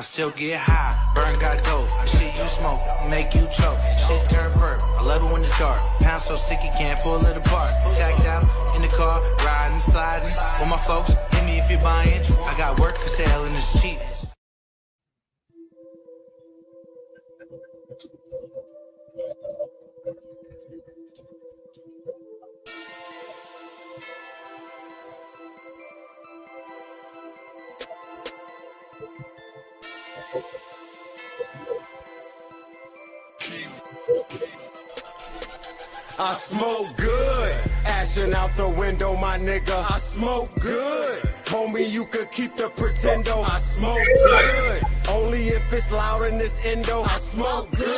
I still get high, burn got dope. The shit you smoke, make you choke. Shit turn purple, I love it when it's dark. Pound so sticky, can't pull it apart. Tacked out in the car, riding, sliding. With my folks, hit me if you're buying. I got work for sale and it's cheap. I smoke good, ashing out the window, my nigga. I smoke good, homie, you could keep the pretendo. I smoke good, only if it's loud in this endo. I smoke good,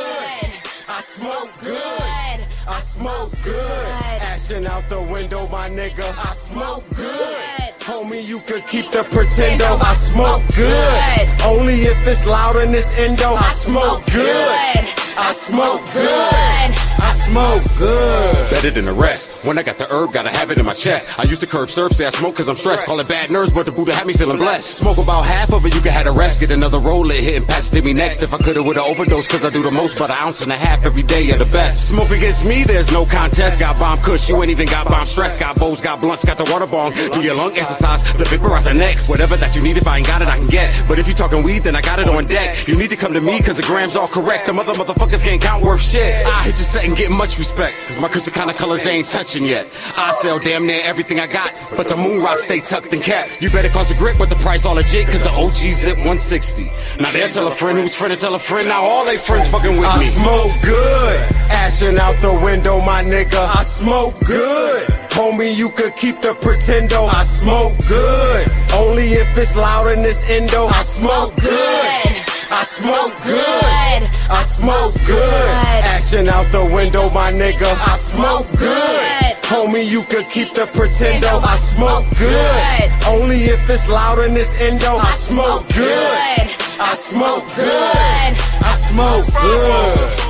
I smoke good, I smoke good, ashing out the window, my nigga. I smoke good, homie, you could keep the pretendo. I smoke good, only if it's loud in this endo. I smoke good, I smoke good, I smoke good. Better than the rest. When I got the herb, gotta have it in my chest. I used to curb serve, say I smoke cause I'm stressed. Call it bad nerves, but the Buddha had me feeling blessed. Smoke about half of it, you can have the rest. Get another roll, it hit and pass it to me next. If I could've would've overdosed, cause I do the most, but an ounce and a half every day of the best. Smoke against me, there's no contest. Got bomb kush, you ain't even got bomb stress. Got bows, got blunts, got the water bomb. Do your lung exercise, the vaporizer next. Whatever that you need, if I ain't got it, I can get. But if you talking weed, then I got it on deck. You need to come to me, cause the grams all correct. The motherfuckers can't count worth shit. I hit your set and get much respect, cause my crystal kind of colors they ain't touching yet. I sell damn near everything I got, but the moon rock stay tucked and capped. You better cost a grip, but the price all legit, cause the OG zip 160. Now they'll tell a friend who's friend to tell a friend, now all they friends fucking with me. I smoke good, ashing out the window, my nigga. I smoke good, homie, you could keep the pretendo. I smoke good, only if it's loud in this endo. I smoke good, I smoke good, I smoke good, ashing out the window, my nigga. I smoke good, homie, you could keep the pretendo. I smoke good, only if it's loud in this endo. I smoke good, I smoke good, I smoke good.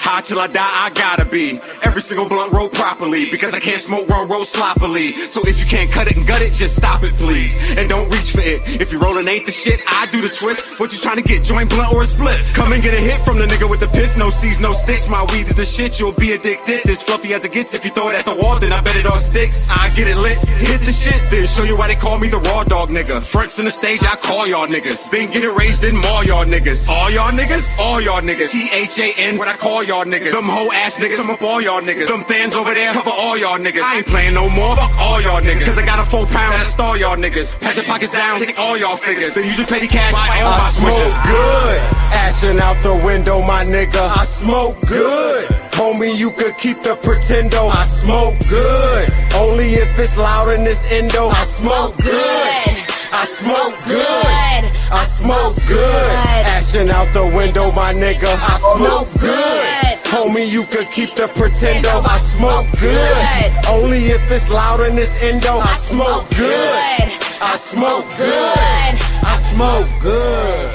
High till I die, I gotta be. Every single blunt roll properly, because I can't smoke wrong roll sloppily. So if you can't cut it and gut it, just stop it please, and don't reach for it. If you rollin' ain't the shit, I do the twist. What you trying to get, joint blunt or a split? Come and get a hit from the nigga with the pith. No seeds, no sticks, my weeds is the shit, you'll be addicted. This fluffy as it gets, if you throw it at the wall, then I bet it all sticks. I get it lit, hit the shit, then show you why they call me the raw dog nigga. Fronts in the stage, I call y'all niggas. Then get it raised in maul y'all niggas. All y'all niggas? All y'all niggas. THANs when I call y'all niggas. Them hoe ass niggas, sum up all y'all niggas. Them fans over there, cover all y'all niggas. I ain't playing no more, fuck all y'all niggas. Cause I got a 4 pound that'll stall y'all niggas. Patch your pockets down, take all y'all figures. Then use your petty cash, buy all my smoke swishes. good, ashing out the window, my nigga. I smoke good, homie, you could keep the pretendo. I smoke good, only if it's loud in this endo. I smoke good, I smoke good, I smoke good, ashing out the window, my nigga. I smoke good, homie, you could keep the pretendo. I smoke good, only if it's loud in this endo. I smoke good, I smoke good, I smoke good.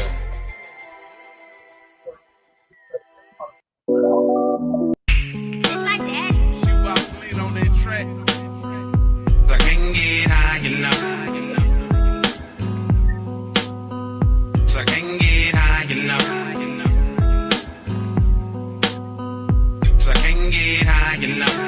It's my daddy. You about to lean on that track. I can't get high enough. I can't get high enough. I can't get high enough.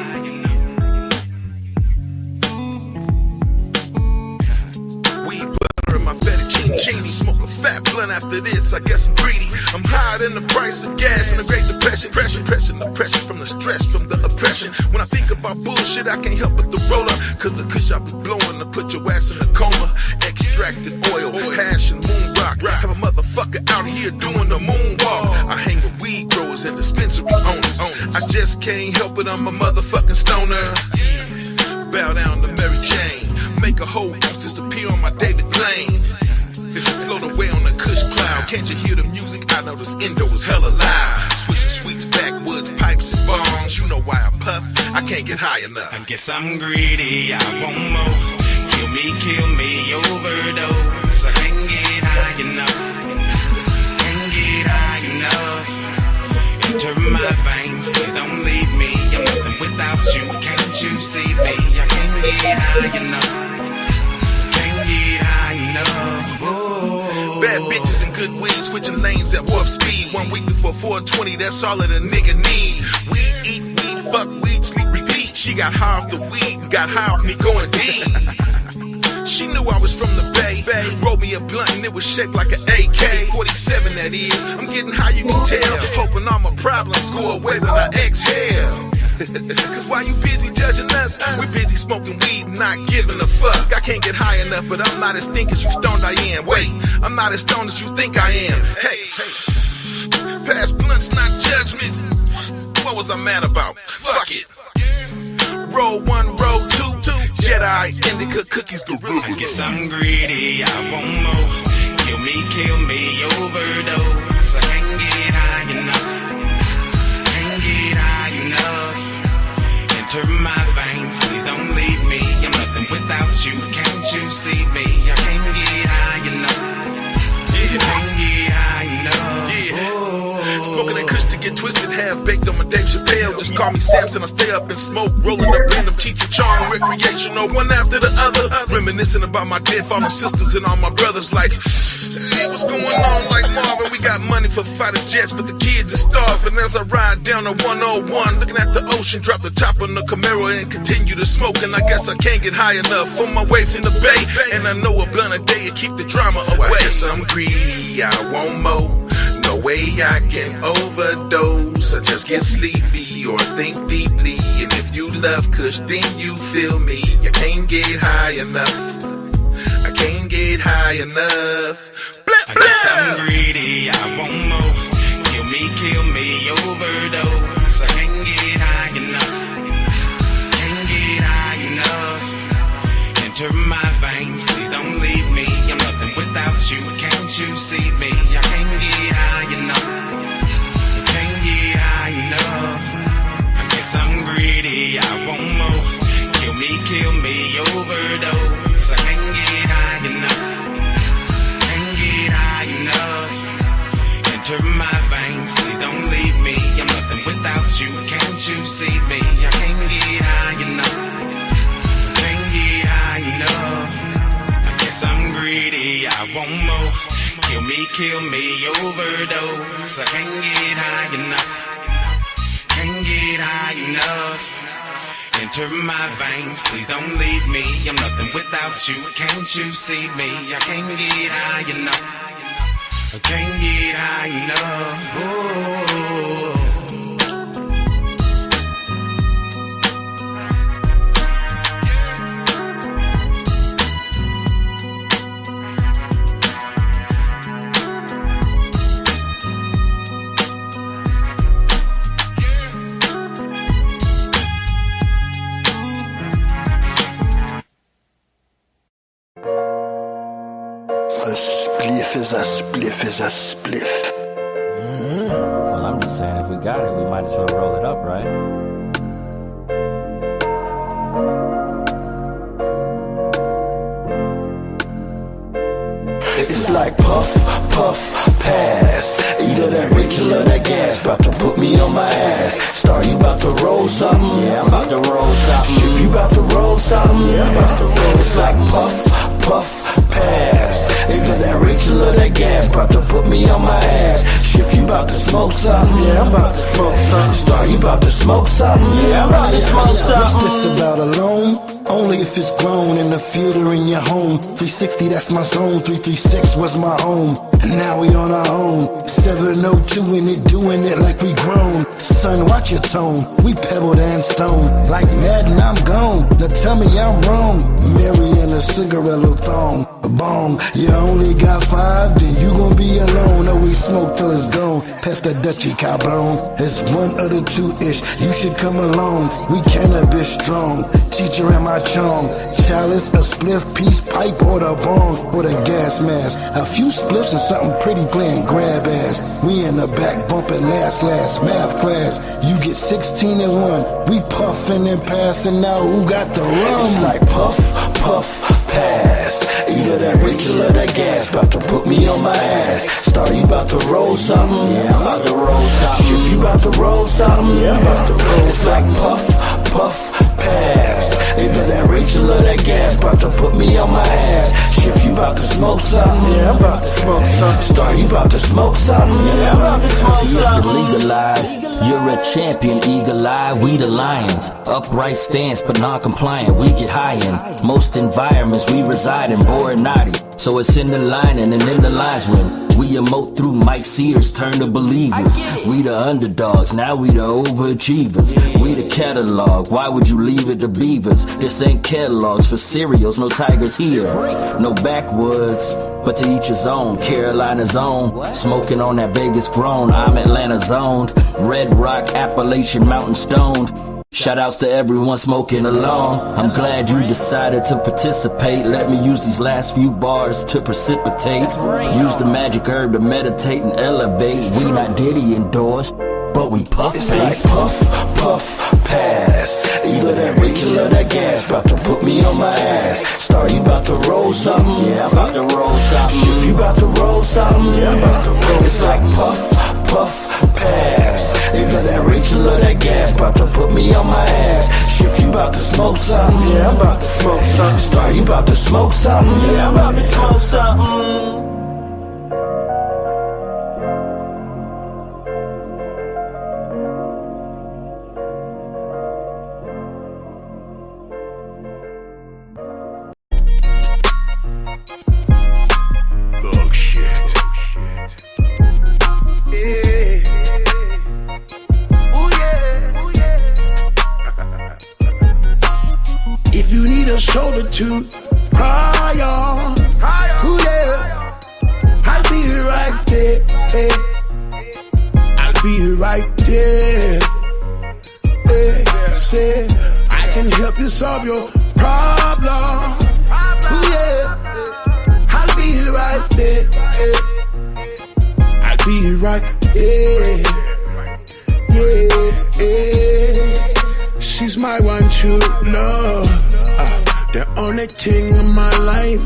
Weed butter in my fettuccine chini. Smoke a fat blunt after this. I guess I'm greedy. I'm higher than the price of gas in the Great Depression. Pressure from the stress, from the oppression. When I think about bullshit, I can't help but to roll up. Cause the kush I be blowing to put your ass in a coma. Extracted oil, hash and moon rock. Have a motherfucker out here doing the moonwalk. I hang with weed growers and dispensary owners. I just can't help it, I'm a motherfucking stoner. Bow down to Mary Jane. Make a whole goose disappear on my David Blaine. Float away on a kush cloud. Can't you hear the music? I know this endo is hella loud. Swishing sweets, backwoods, pipes and bongs. You know why I puff? I can't get high enough. I guess I'm greedy, I want more. Kill me, overdose. I can't get high enough. Can't get high enough. Enter my veins, please don't leave me. I'm nothing without you, can't you see me? I can't get high enough. Can't get high enough. Whoa. Bad Bad bitches and good weed, switching lanes at warp speed. 1 week before 420, that's all that a nigga need. Weed, eat weed, fuck weed, sleep, repeat. She got high off the weed, got high off me going deep. She knew I was from the Bay. Rolled me a blunt and it was shaped like an AK-47, that is. I'm getting high, you can tell. Hoping all my problems go away when I exhale. Cause while you busy judging us, we busy smoking weed, not giving a fuck. I can't get high enough, but I'm not as thin as you stoned I am. Wait, I'm not as stoned as you think I am. Hey, pass blunts, not judgments. What was I mad about? Fuck it. Roll 1, roll 2, Jedi, indica, cookies, gorilla. I guess I'm greedy, I want more. Kill me, overdose. I can't get high enough. Can't get high enough. Enter my veins, please don't leave me. I'm nothing without you, can't you see me? I can't get high enough. Can't get high enough. Smoking that kush to get twisted, half baked on my Dave Chappelle. Just call me Samson, I stay up and smoke, rolling up random Cheech and Chong, recreational, one after the other. Reminiscing about my dead fallen sisters and all my brothers, like, hey, what's going on? Like Marvin, we got money for fighter jets, but the kids are starving. As I ride down the 101, looking at the ocean, drop the top on the Camaro and continue to smoke. And I guess I can't get high enough for my waves in the bay. And I know a blunt a day to keep the drama away. I guess I'm greedy, I want more. No way I can overdose. I just get sleepy or think deeply. And if you love kush, then you feel me. I can't get high enough. I can't get high enough. Blah, blah. I guess I'm greedy, I want more. Kill me, overdose. I can't get high enough. Can't get high enough. Enter my veins, please don't leave me. I'm nothing without you, can't you see me? I can't get high enough. Can't get high enough. I guess I'm greedy, I want more. Kill me, overdose. I can't get high enough. Can't get high enough. Enter my veins, please don't leave me. I'm nothing without you, can't you see me? I can't get high enough. Can't get high enough. I guess I'm greedy, I want more. Kill me, overdose. I can't get high enough. Can't get high enough. Enter my veins, please don't leave me. I'm nothing without you, can't you see me? I can't get high enough. I can't get high enough. Oh. Spliff is a spliff. Well, I'm just saying, if we got it, we might as well roll it up, right? It's like puff, puff, pass. Either that Rachel or that gas. About to put me on my ass. Star, you about to roll something? Yeah, I'm about to roll something. If you about to roll something? Yeah, I'm about to roll It's like puff, puff, pass. Either that Rachel or that gas. About to put me on my ass. If you about to smoke something? Yeah, I'm about to smoke something. Star, you about to smoke something? Yeah, I'm about to smoke something. What's this about alone? Only if it's grown in the field or in your home. 360, that's my zone. 336 was my home. And now we on our own. 702 in it, doing it like we grown. Son, watch your tone. We pebbled and stone. Like Madden, I'm gone. Now tell me I'm wrong. Mary and a cigarello thong. A bong. You only got 5, then you gon' be alone. Oh, we smoke till it's gone. Pass that Dutchie, cabron. It's 1 or 2-ish. You should come along. We cannabis strong. Teacher and my chong. Chalice, a spliff, piece, pipe, or the bong, or the gas mask. A few spliffs and something pretty playing grab ass. We in the back bumping last math class. You get 16 and 1. We puffin' and passin', now who got the rum? It's like puff, puff, pass. Either that Rachel or that gas. About to put me on my ass. Star, you about to roll something? Yeah, I'm about to roll something. If you about to roll something? Yeah, I'm about to roll It's like puff, puff, pass. pass. Either that Rachel or that gas, about to put me on my ass. Shift, you about to smoke something? Yeah, I'm about to smoke something. Star, you about to smoke something? Yeah, I'm about to smoke something. See, it's legalized. You're a champion, eagle-eye, we the lions. Upright stance, but non-compliant, we get high in most environments we reside in, bored naughty. So it's in the line and in the lines when we emote through Mike Sears, turn to believers. We the underdogs, now we the overachievers. We the catalog, why would you leave it to beavers? This ain't catalogs for cereals, no tigers here. No backwoods, but to each his own. Carolina's own, smoking on that Vegas grown. I'm Atlanta zoned, Red Rock, Appalachian Mountain stoned. Shoutouts to everyone smoking along. I'm glad you decided to participate. Let me use these last few bars to precipitate. Use the magic herb to meditate and elevate. We not Diddy endorsed, but we puff It's paste. like puff, puff, pass. Either that Rachel or that gas, about to put me on my ass. Star, you about to roll something? Yeah, I'm about to roll something. Shift, you about to roll something? Yeah, I'm about to roll. It's like puff, puff, pass. Either that Rachel or that gas, about to put me on my ass. Shift, you about to smoke something? Yeah, I'm about to smoke something. Star, you about to smoke something? Yeah, I'm about to smoke something. Thug shit. Yeah. Ooh yeah. Ooh yeah. If you need a shoulder to cry on, ooh yeah, I'll be right there. I'll be right there. Say I can help you solve your problem. Ooh yeah, I'll be right there. I'll be right there. Yeah. She's my one true love, the only thing in my life.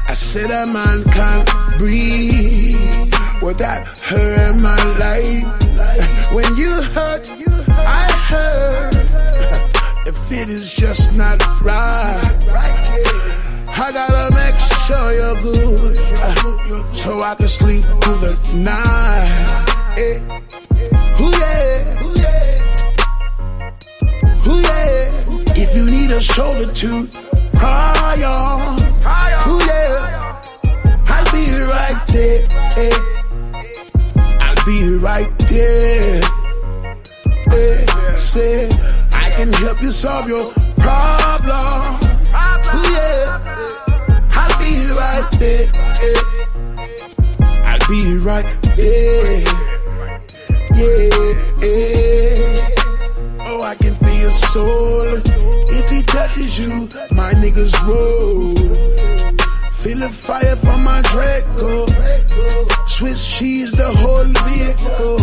I said a man can't breathe without her in my life. When you hurt, I hurt. The fit is just not right. I gotta make sure you're good, so I can sleep through the night. Ooh yeah. Ooh yeah, if you need a shoulder to cry on, ooh yeah, I'll be right there. I'll be right there. Say I can help you solve your problem. Ooh yeah, I'll be right there. I'll be right there. Yeah. Oh, I can feel your soul. If he touches you, my niggas roll. Feel the fire from my Draco. Swiss cheese, the whole vehicle.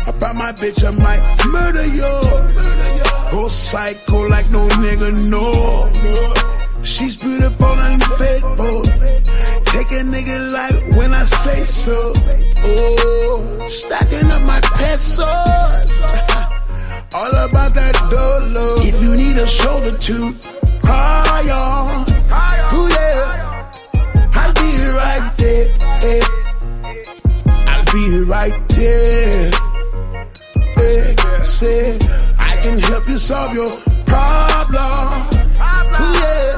About my bitch, I might murder you. Go psycho like no nigga know. She's beautiful and faithful. Take a nigga life when I say so. Oh, stacking up my pesos. All about that dolo. If you need a shoulder to cry on, ooh yeah, I'll be right there. I'll be right there. Say I can help you solve your problem. Ooh yeah,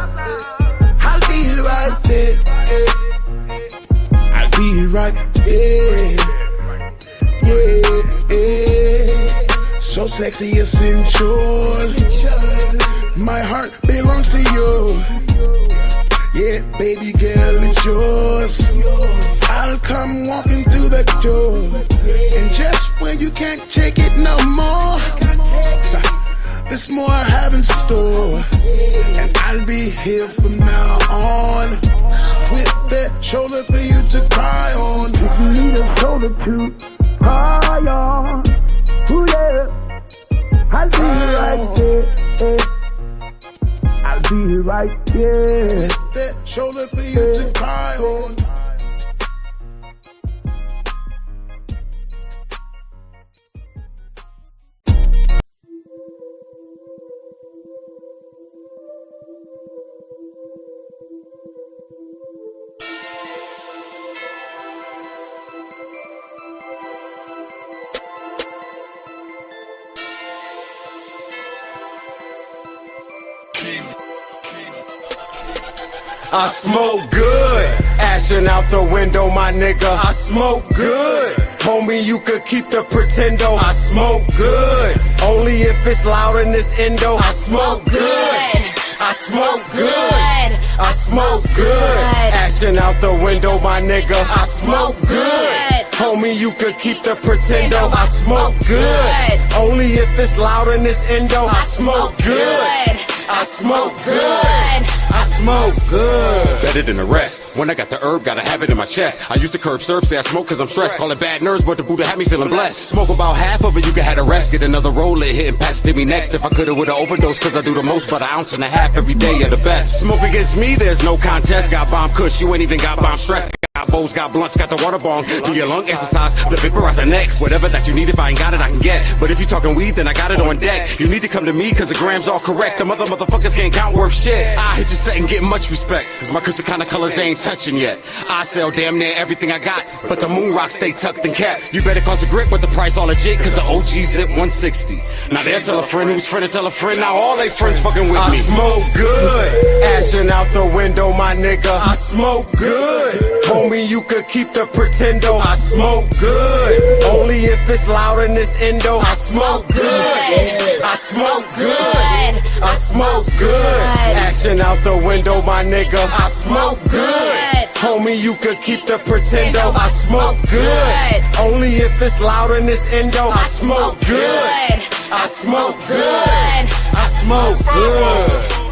I'll be right there. I'll be right there. Yeah. So sexy, essential. My heart belongs to you. Yeah, baby girl, it's yours. I'll come walking through the door. And just when you can't take it no more, there's more I have in store. And I'll be here from now on, with that shoulder for you to cry on. If you need a shoulder to cry on, ooh yeah, I'll be right there. I'll be right there. With that shoulder for you to cry on. I smoke good. Ashing out the window, my nigga. I smoke good. Homie, you could keep the pretendo. I smoke good. Only if it's loud in this endo. I smoke good. I smoke good. I smoke good. Ashing out the window, my nigga. I smoke good. Homie, you could keep the pretendo. I smoke good. Only if it's loud in this endo. I smoke good. I smoke good. I smoke good. Better than the rest. When I got the herb, gotta have it in my chest. I used to curb serve, say I smoke cause I'm stressed. Call it bad nerves, but the Buddha had me feeling blessed. Smoke about half of it, you can have the rest. Get another roll, it hit and pass it to me next. If I could've would've overdosed, cause I do the most, but an ounce and a half every day of the best. Smoke against me, there's no contest. Got bomb kush, you ain't even got bomb stress. Got bowls, got blunts, got the water bomb. Do your lung exercise, the vaporizer next. Whatever that you need, if I ain't got it, I can get. But if you talking weed, then I got it on deck. You need to come to me, cause the grams all correct. The motherfuckers can't count worth shit. I hit your set and get much respect, cause my crystal kind of colors they ain't touching yet. I sell damn near everything I got, but the moon rocks stay tucked and capped. You better cost a grip, but the price all legit, cause the OG zip 160. Now they'll tell a friend who's friend to tell a friend. Now all they friends fucking with me. I smoke good. Ashing out the window, my nigga. I smoke good. Homie, you could keep the pretendo. I smoke good. Only if it's loud in this endo. I smoke good. I smoke good. I smoke good. Ashing out the window, my nigga. I smoke good. Homie, you could keep the pretendo. I smoke good. Only if it's loud in this endo. I smoke good. I smoke good. I smoke good.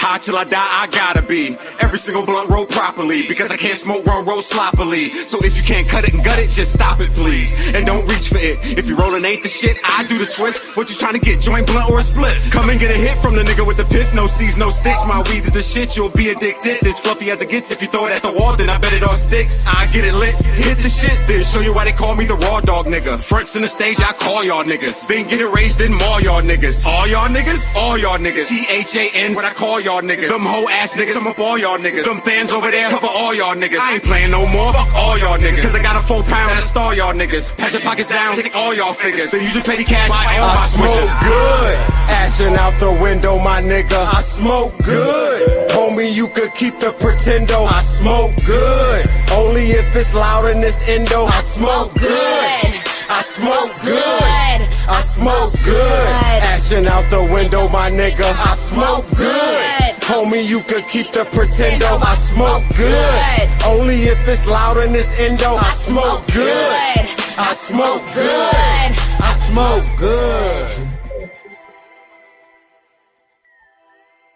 High till I die, I gotta be. Every single blunt roll properly, because I can't smoke one roll sloppily. So if you can't cut it and gut it, just stop it, please. And don't reach for it. If you rollin' ain't the shit, I do the twist. What you trying to get, joint, blunt, or a split? Come and get a hit from the nigga with the piff. No C's, no sticks. My weeds is the shit, you'll be addicted. This fluffy as it gets. If you throw it at the wall, then I bet it all sticks. I get it lit, hit the shit, then show you why they call me the raw dog nigga. Fronts in the stage, I call y'all niggas. Then get it raised, then maul y'all niggas. All y'all niggas? All y'all niggas. THANs, what I call y'all niggas. Them hoe ass niggas, I'm up all y'all niggas. Them fans over there, cover all y'all niggas. I ain't playing no more, fuck all y'all niggas. Cause I got a 4 pound that'll star y'all niggas. Patch your pockets down, take all y'all figures. Then use your petty cash, buy all my I smoke switches. good. Ashing out the window, my nigga. I smoke good. Homie, you could keep the pretendo. I smoke good. Only if it's loud in this endo. I smoke good. I smoke good. I smoke good. Ashing out the window, my nigga. I smoke good. Homie, you could keep the pretendo. I smoke good. Only if it's loud in this endo. I smoke good. I smoke good. I smoke good.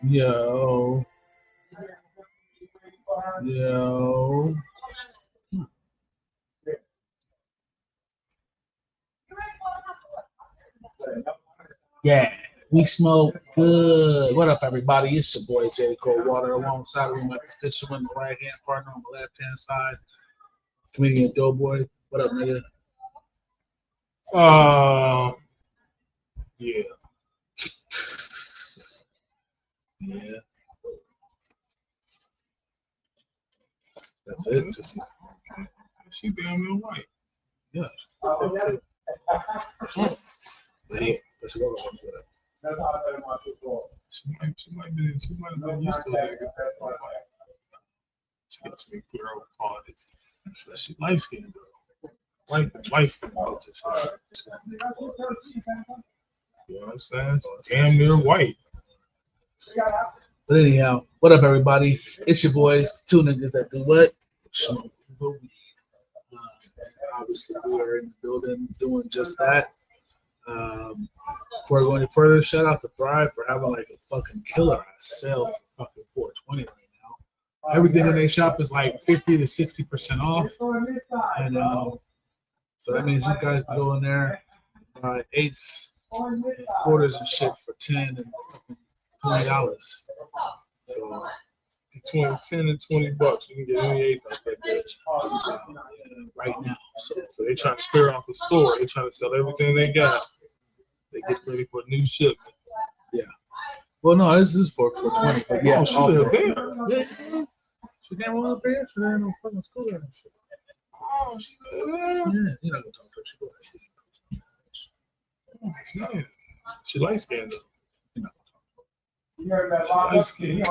Yo. Yo. Yeah, we smoke good. What up, everybody? It's your boy J. Cole Water alongside of my constituent, the right hand partner on the left hand side, comedian Doughboy. What up, nigga? Yeah. Yeah. That's it. Just she damn near white. Yeah. Damn. She might have been used to it. She got some clear old qualities. She light skinned though. Light skinned. You know what I'm saying? Damn near white. But anyhow, what up, everybody? It's your boys, the two niggas that do what? Smoke the weed. Obviously, we are in the building doing just that. Before going any further, shout out to Thrive for having like a fucking killer ass sale for fucking 420 right now. Everything in their shop is like 50 to 60% off, and so that means you guys can go in there, buy eighths, and quarters and shit for $10 and $20. So between $10 and $20, you can get any eighth out that bitch right now. So they're trying to clear off the store. They're trying to sell everything they got. They get ready for a new shipment. Yeah. Well, no, this is for 420. But yeah, she live there. Yeah. She can't run up there. She ain't no fucking school there. Oh, she live there. Yeah, you're not gonna talk to her. She go right there. She light skinned though. You're not gonna talk to her. She light skinned.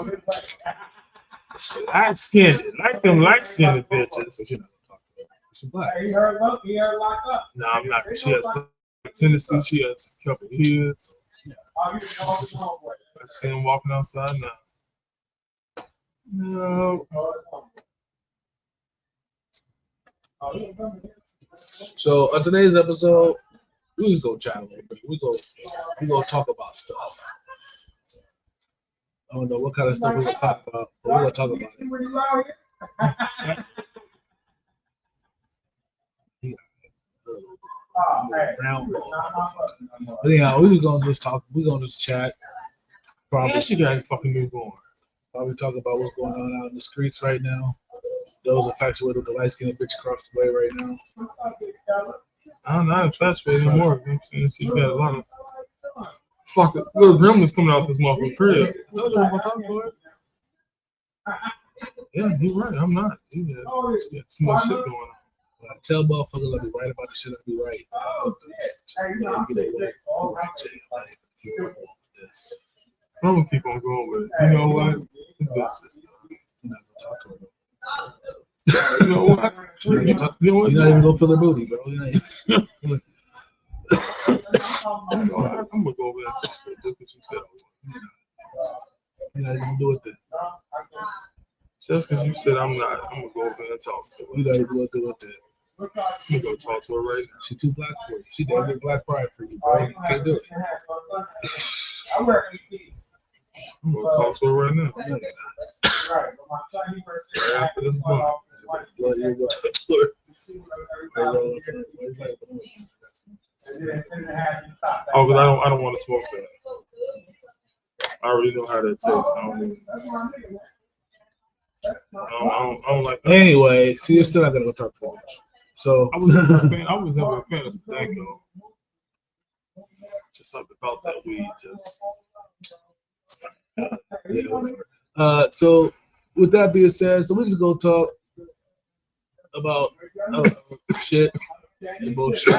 Shit, light skinned, like them light skinned bitches. But you're not gonna talk to her. She's black. No, I'm not. She has Tennessee. She has a couple kids. Yeah. I see him walking outside now. No. So on today's episode, we just go chat a little bit. We go talk about stuff. I don't know what kind of stuff we're gonna talk about, but we're gonna talk about it. But anyhow, we gonna just talk. We're gonna just chat. Probably she got a fucking newborn. Probably talk about what's going on out in the streets right now. Those infatuated with the light skinned bitch across the way right now. I'm not infatuated anymore. You know what I'm saying? She's got a lot of fucking little gremlins coming out this motherfucking crib. Yeah, you're right. I'm not. You got too much shit going on. I tell motherfuckers I be right about the shit I be right. I'm gonna keep on going with it. You know what? You're not gonna talk to her. You know what? You're not even gonna feel her booty, bro. I'm gonna go over there and touch her just because you said I would. You're not even gonna do it then. Just because you said I'm not, I'm gonna go over there and talk to her. You gotta go do it then. I'm gonna go talk to her right now. She too black for you. She did get black pride for you, bro. You can't do it. I'm gonna talk to her right now. Right after this one. Oh, because I don't want to smoke that. I already know how that tastes. I don't like that. Anyway, so you're still not gonna go talk to her. So I was never a fan of tobacco. Just something about that weed, just yeah, whatever. So with that being said, so we just go talk about shit and bullshit.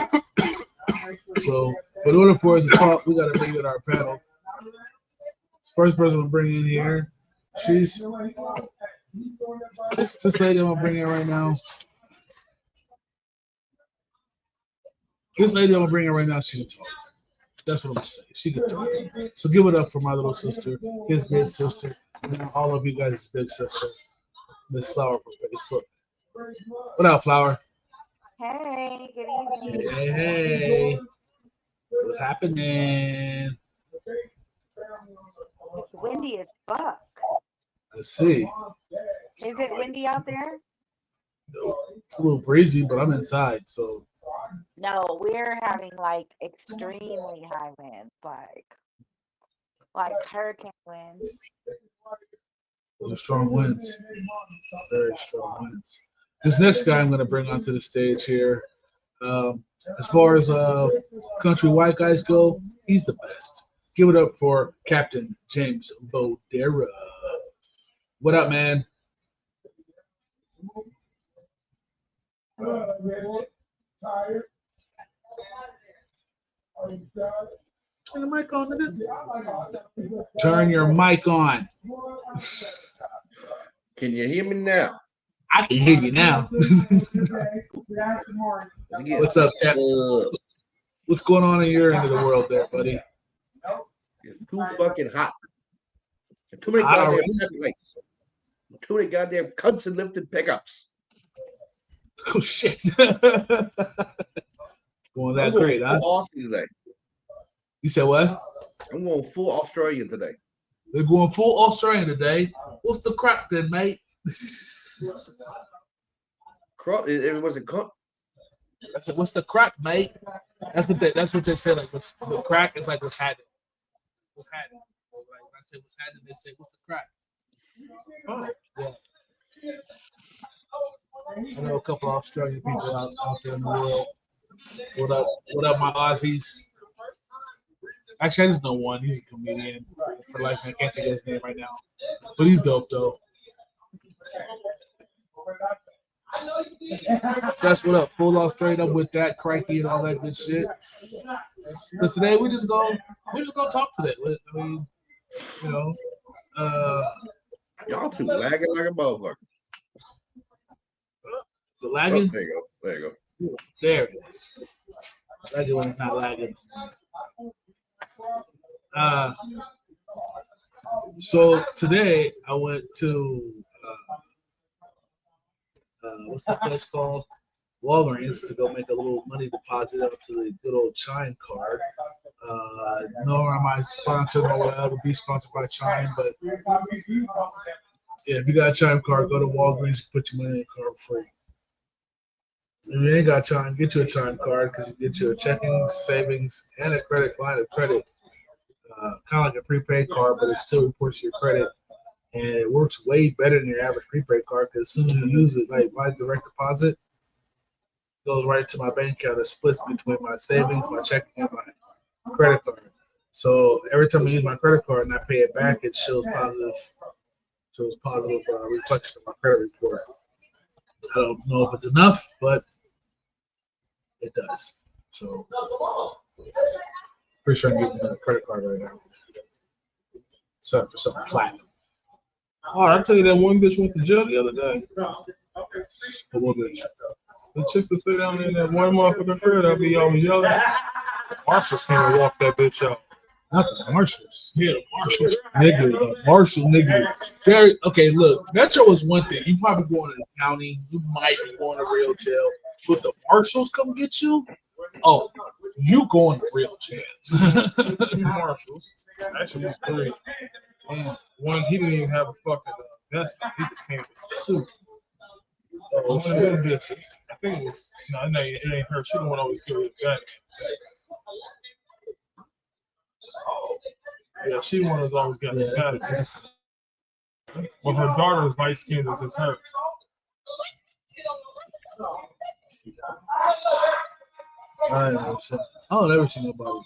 So, but in order for us to talk, we gotta bring in our panel. First person we'll bring in here, she's this lady I'm gonna bring in right now. This lady I'm gonna bring in right now, she can talk. That's what I'm gonna say. She can talk. So give it up for my little sister, his big sister, and all of you guys' big sister, Miss Flower from Facebook. What up, Flower? Hey, good evening. Hey. What's happening? It's windy as fuck. Let's see. Is it windy out there? No, it's a little breezy, but I'm inside, so. No, we're having like extremely high winds, like hurricane winds. Those are strong winds. Very strong winds. This next guy I'm going to bring onto the stage here, as far as country white guys go, he's the best. Give it up for Captain James Bodera. What up, man? Turn your mic on. Turn your mic on. Can you hear me now? I can hear you now. What's up, Cap? What's going on in your end of the world there, buddy? It's too fucking hot. Too many goddamn headlights. Too many goddamn cunts and lifted pickups. Oh shit. Going that great, huh? Today. You said what? I'm going full Australian today. They're going full Australian today. What's the crack then, mate? It was a cunt. I said, what's the crack, mate? That's what they said. Like, what's the crack is like what's happening. What's happening? Like, when I say what's happening, they say, what's the crack? Oh, yeah. I know a couple of Australian people out there in the world. What up, my Aussies? Actually, I just know one. He's a comedian for life. I can't think of his name right now, but he's dope though. That's what up. Full off straight up with that cranky and all that good shit. Because today we just gonna talk today. I mean, you know, Y'all too lagging like a motherfucker. Is it lagging? Oh, there you go. There you go. There it is. Lagging when it's not lagging. So today I went to what's that place called? Walgreens to go make a little money deposit up to the good old Chime card. Nor am I sponsored, nor will I ever be sponsored by Chime, but yeah, if you got a Chime card, go to Walgreens and put your money in the card for free. If you ain't got Chime, get you a Chime card because you get you a checking, savings, and a credit line of credit. Kind of like a prepaid card, but it still reports your credit. And it works way better than your average prepaid card because as soon as you use it, like my direct deposit goes right to my bank account. It splits between my savings, my checking, and my credit card. So every time I use my credit card and I pay it back, it shows positive reflection of my credit report. I don't know if it's enough, but it does. So pretty sure I'm getting a credit card right now. Except for something platinum. Oh, I tell you that one bitch went to jail the other day. But what bitch? The chick to sit down in that one motherfucking crib, I'll be always yelling. Marshals came and walked that bitch out. Not the Marshals. Yeah, the Marshals. Nigga, Marshall nigga. Very okay, look, Metro is one thing. You probably going to the county, you might be going to real jail. But the Marshals come get you? Oh, you going to real jail. Two Marshals. Actually, it's three. One, he didn't even have a fucking vest. He just came with a suit. Oh, one of them bitches. I think it was, no, it ain't her. She the one always carry a gun. Yeah, she the one who's always got a gun. Well, her daughter is light skinned as it's her. I don't ever see nobody.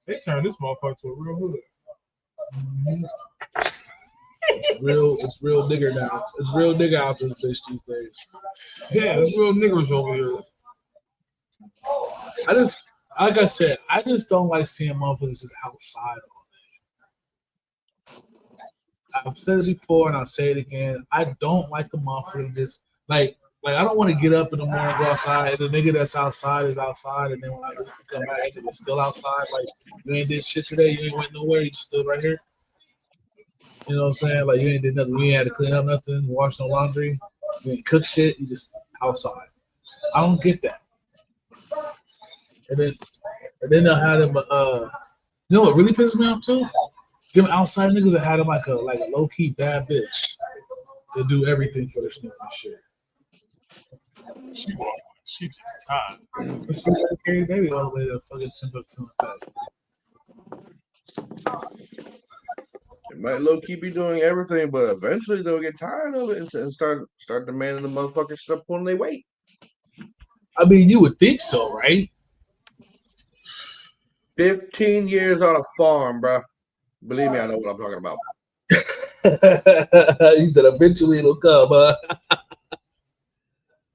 They turned this motherfucker to a real hood. Mm-hmm. It's real nigger now. It's real nigger out this bitch these days. Yeah, there's real niggers over here. Like I said, I just don't like seeing motherfuckers just outside all day. I've said it before and I'll say it again. I don't like the motherfucker just like I don't want to get up in the morning, go outside, and the nigga that's outside is outside, and then when I come back, it's still outside. Like you ain't did shit today, you ain't went nowhere, you just stood right here. You know what I'm saying? Like you ain't did nothing, you ain't had to clean up nothing, wash no laundry, you ain't cook shit, you just outside. I don't get that. And then they'll have them. You know what really pisses me off too? Them outside niggas that had them like a low key bad bitch. They do everything for this nigga and shit. She just tired. This fucking carry baby all the way to fucking Timbuktu and back. They might low key be doing everything, but eventually they'll get tired of it and start demanding the motherfuckers stop pulling their weight. I mean, you would think so, right? 15 years on a farm, bro. Believe me, I know what I'm talking about. He said eventually it'll come, huh?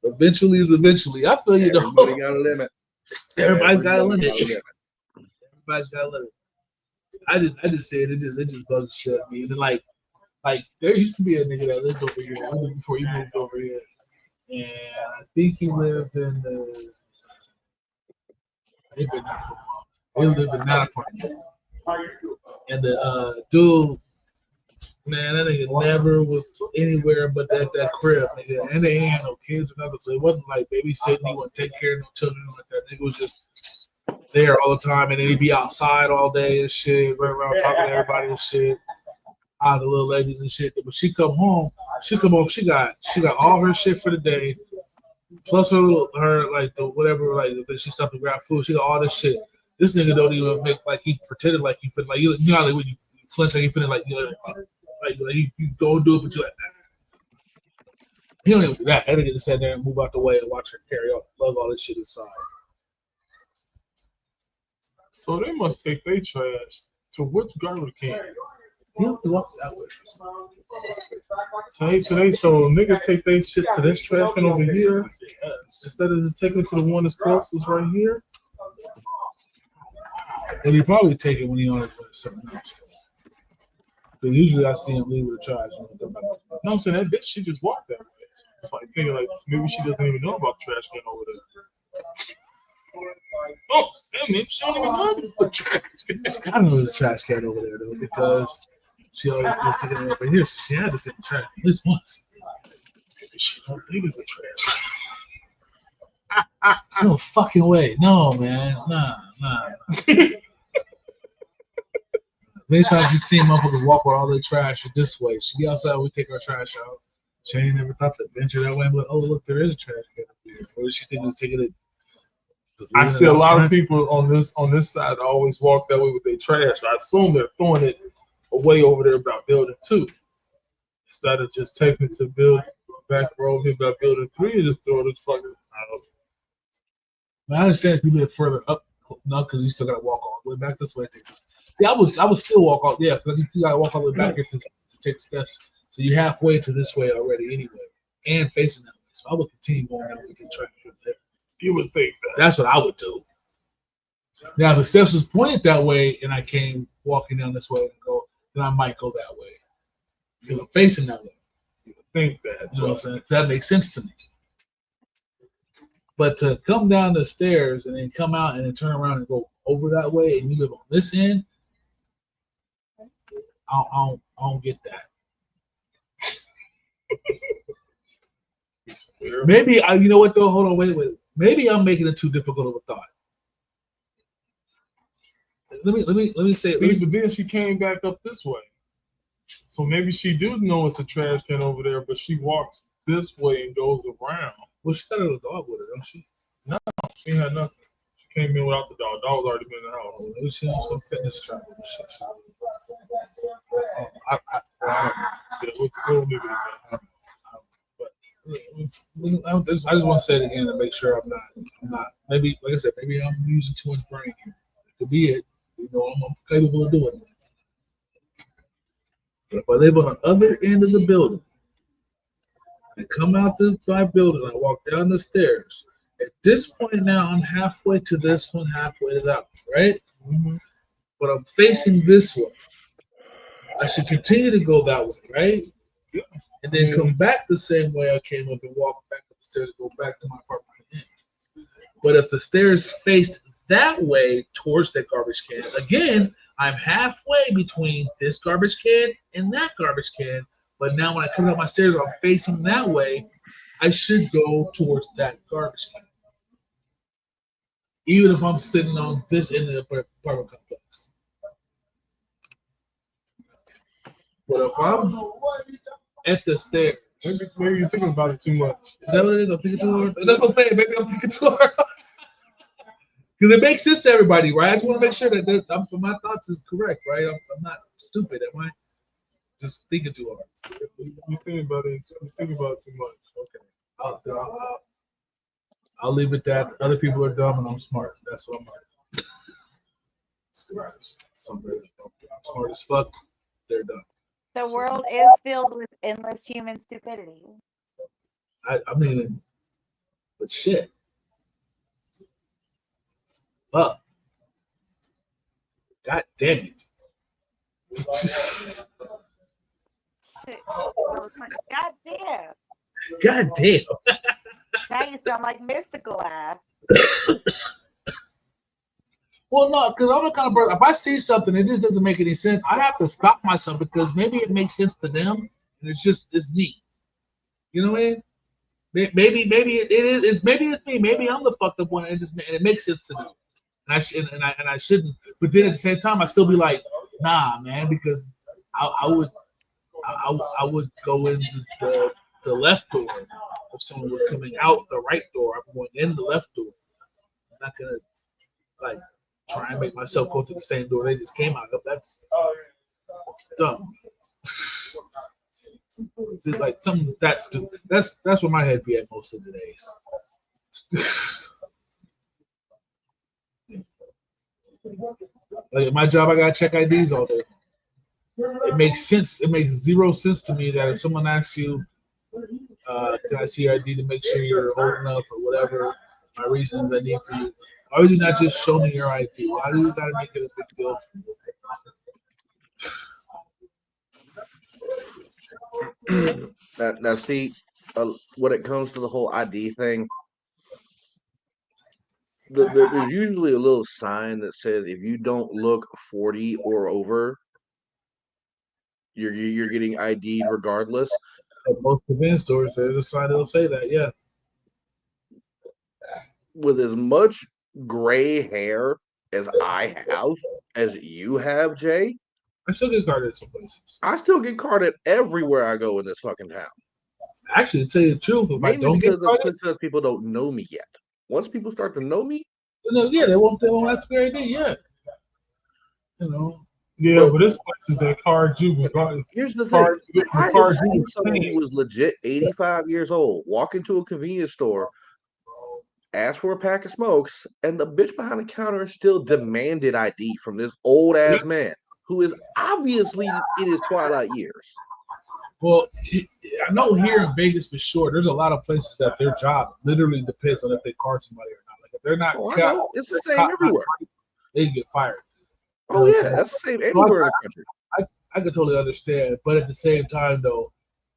Eventually is eventually. I feel you know. Everybody got a limit. Everybody's got a limit. Everybody's got a limit. I just said it just bugs shit at me. And then like there used to be a nigga that lived over here before he moved over here. And I think he lived in he lived in that apartment. And the dude, man, that nigga never was anywhere but that crib, nigga. And they ain't had no kids or nothing, so it wasn't like babysitting. He wouldn't take care of no children like that. Nigga was just there all the time, and then he'd be outside all day and shit, running around talking to everybody and shit. All the little ladies and shit. But she got all her shit for the day, plus her like the whatever, like if she stopped to grab food, she got all this shit. This nigga don't even make like he pretended like he fit like you know like when you flinch like he fit like you know like you go do it, but you like he don't even do that. That nigga just sat there and move out the way and watch her carry out, lug all this shit inside. So they must take their trash to which garbage can? You have to walk that way. So niggas take their shit to this trash can over here instead of just taking it to the one that's closest right here. And he probably take it when he on his way to something else. But usually I see him leave with the trash. And come back. No, I'm saying that bitch, she just walked that way. It's like thinking like maybe she doesn't even know about the trash can over there. Oh, maybe she don't even know about the trash can. She gotta know there's a trash can over there though, because she always was thinking it over here, so she had to sit in the trash at least once. Maybe she don't think it's a trash. There's no fucking way. No, man. Nah. Many times you see motherfuckers walk with all their trash this way. She be outside, we take our trash out. She ain't never thought to venture that way. I'm like, oh, look, there is a trash can up here. Or does she think it's taking it? I see a lot of people on this side always walk that way with their trash. I assume they're throwing it away over there about building 2. Instead of just taking it to build back row here about building 3 and just throw it fucking out. I understand if you live further up, no, because you still gotta walk all the way back this way. Yeah, I would still walk out. Yeah, because you gotta walk all the way back here to take steps. So you're halfway to this way already anyway, and facing that way. So I would continue going that way to try to get there. You would think that. That's what I would do. Now, if the steps was pointed that way, and I came walking down this way and go, then I might go that way. Because I'm facing that way. You would think that. You know what I'm saying? That makes sense to me. But to come down the stairs and then come out and then turn around and go over that way, and you live on this end, I don't get that. Maybe you know what though? Hold on, wait. Maybe I'm making it too difficult of a thought. Let me say. But then she came back up this way, so maybe she do know it's a trash can over there, but she walks this way and goes around. Well, she got a little dog with her, don't she? No, she had nothing. She came in without the dog. Dog was already been in the house. Maybe she on some fitness travel and shit. I just want to say it again to make sure I'm not. Maybe, like I said, maybe I'm using too much brain here. It could be it. You know, I'm capable of doing it. But if I live on the other end of the building, I come out the side building, I walk down the stairs. At this point now, I'm halfway to this one, halfway to that one, right? Mm-hmm. But I'm facing this way. I should continue to go that way, right? Yeah. And then come back the same way I came up and walk back up the stairs and go back to my apartment again. But if the stairs faced that way towards that garbage can, again, I'm halfway between this garbage can and that garbage can. But now when I come up my stairs, I'm facing that way. I should go towards that garbage can. Even if I'm sitting on this end of the apartment complex. But if I'm at the stairs. Maybe you're thinking about it too much. Is that what it is? I'm thinking too hard? That's what I'm saying. Maybe I'm thinking too hard. Because it makes sense to everybody, right? I just want to make sure that my thoughts is correct, right? I'm not stupid, am I? Just thinking too hard. You're thinking about it. You're thinking about it too much. Okay. I'll leave it that. Other people are dumb and I'm smart. That's what I'm like. I'm smart as fuck. They're dumb. The world is filled with endless human stupidity. I mean, but shit. Fuck. God damn it. God damn. God damn. Now you sound like mystical ass. Well, no, because I'm the kind of person, if I see something, it just doesn't make any sense. I have to stop myself because maybe it makes sense to them, and it's me. You know what I mean? Maybe it is. Maybe it's me. Maybe I'm the fucked up one, and it makes sense to them, and I shouldn't. But then at the same time, I still be like, nah, man, because I would go in the left door if someone was coming out the right door. I'm going in the left door. I'm not gonna like try and make myself go to the same door they just came out of. That's dumb. It's just like something that's stupid. That's where my head be at most of the days. Like at my job, I gotta check IDs all day. It makes sense. It makes zero sense to me that if someone asks you, "Can I see your ID to make sure you're old enough or whatever?" My reasons I need for you. Why would you not just show me your ID? Why do you gotta make it a big deal for me? Now see, when it comes to the whole ID thing, there's usually a little sign that says if you don't look 40 or over, you're getting ID'd regardless. At most convenience stores, there's a sign that'll say that. Yeah. With as much gray hair as I have, as you have, Jay, I still get carded at some places. I still get carded everywhere I go in this fucking town. Actually, to tell you the truth, if I Mainly don't get carded, because people don't know me yet. Once people start to know me, yeah, they won't ask for ID. Yeah. You know. Yeah, but this place is that card you. Here's the thing. I have seen someone who was legit 85 years old walk into a convenience store, ask for a pack of smokes, and the bitch behind the counter still demanded ID from this old ass man who is obviously in his twilight years. Well, I know here in Vegas for sure, there's a lot of places that their job literally depends on if they card somebody or not. Like if they're not, it's the same everywhere. They can get fired. Oh yeah, that's the same anywhere in the country. I can totally understand, but at the same time, though,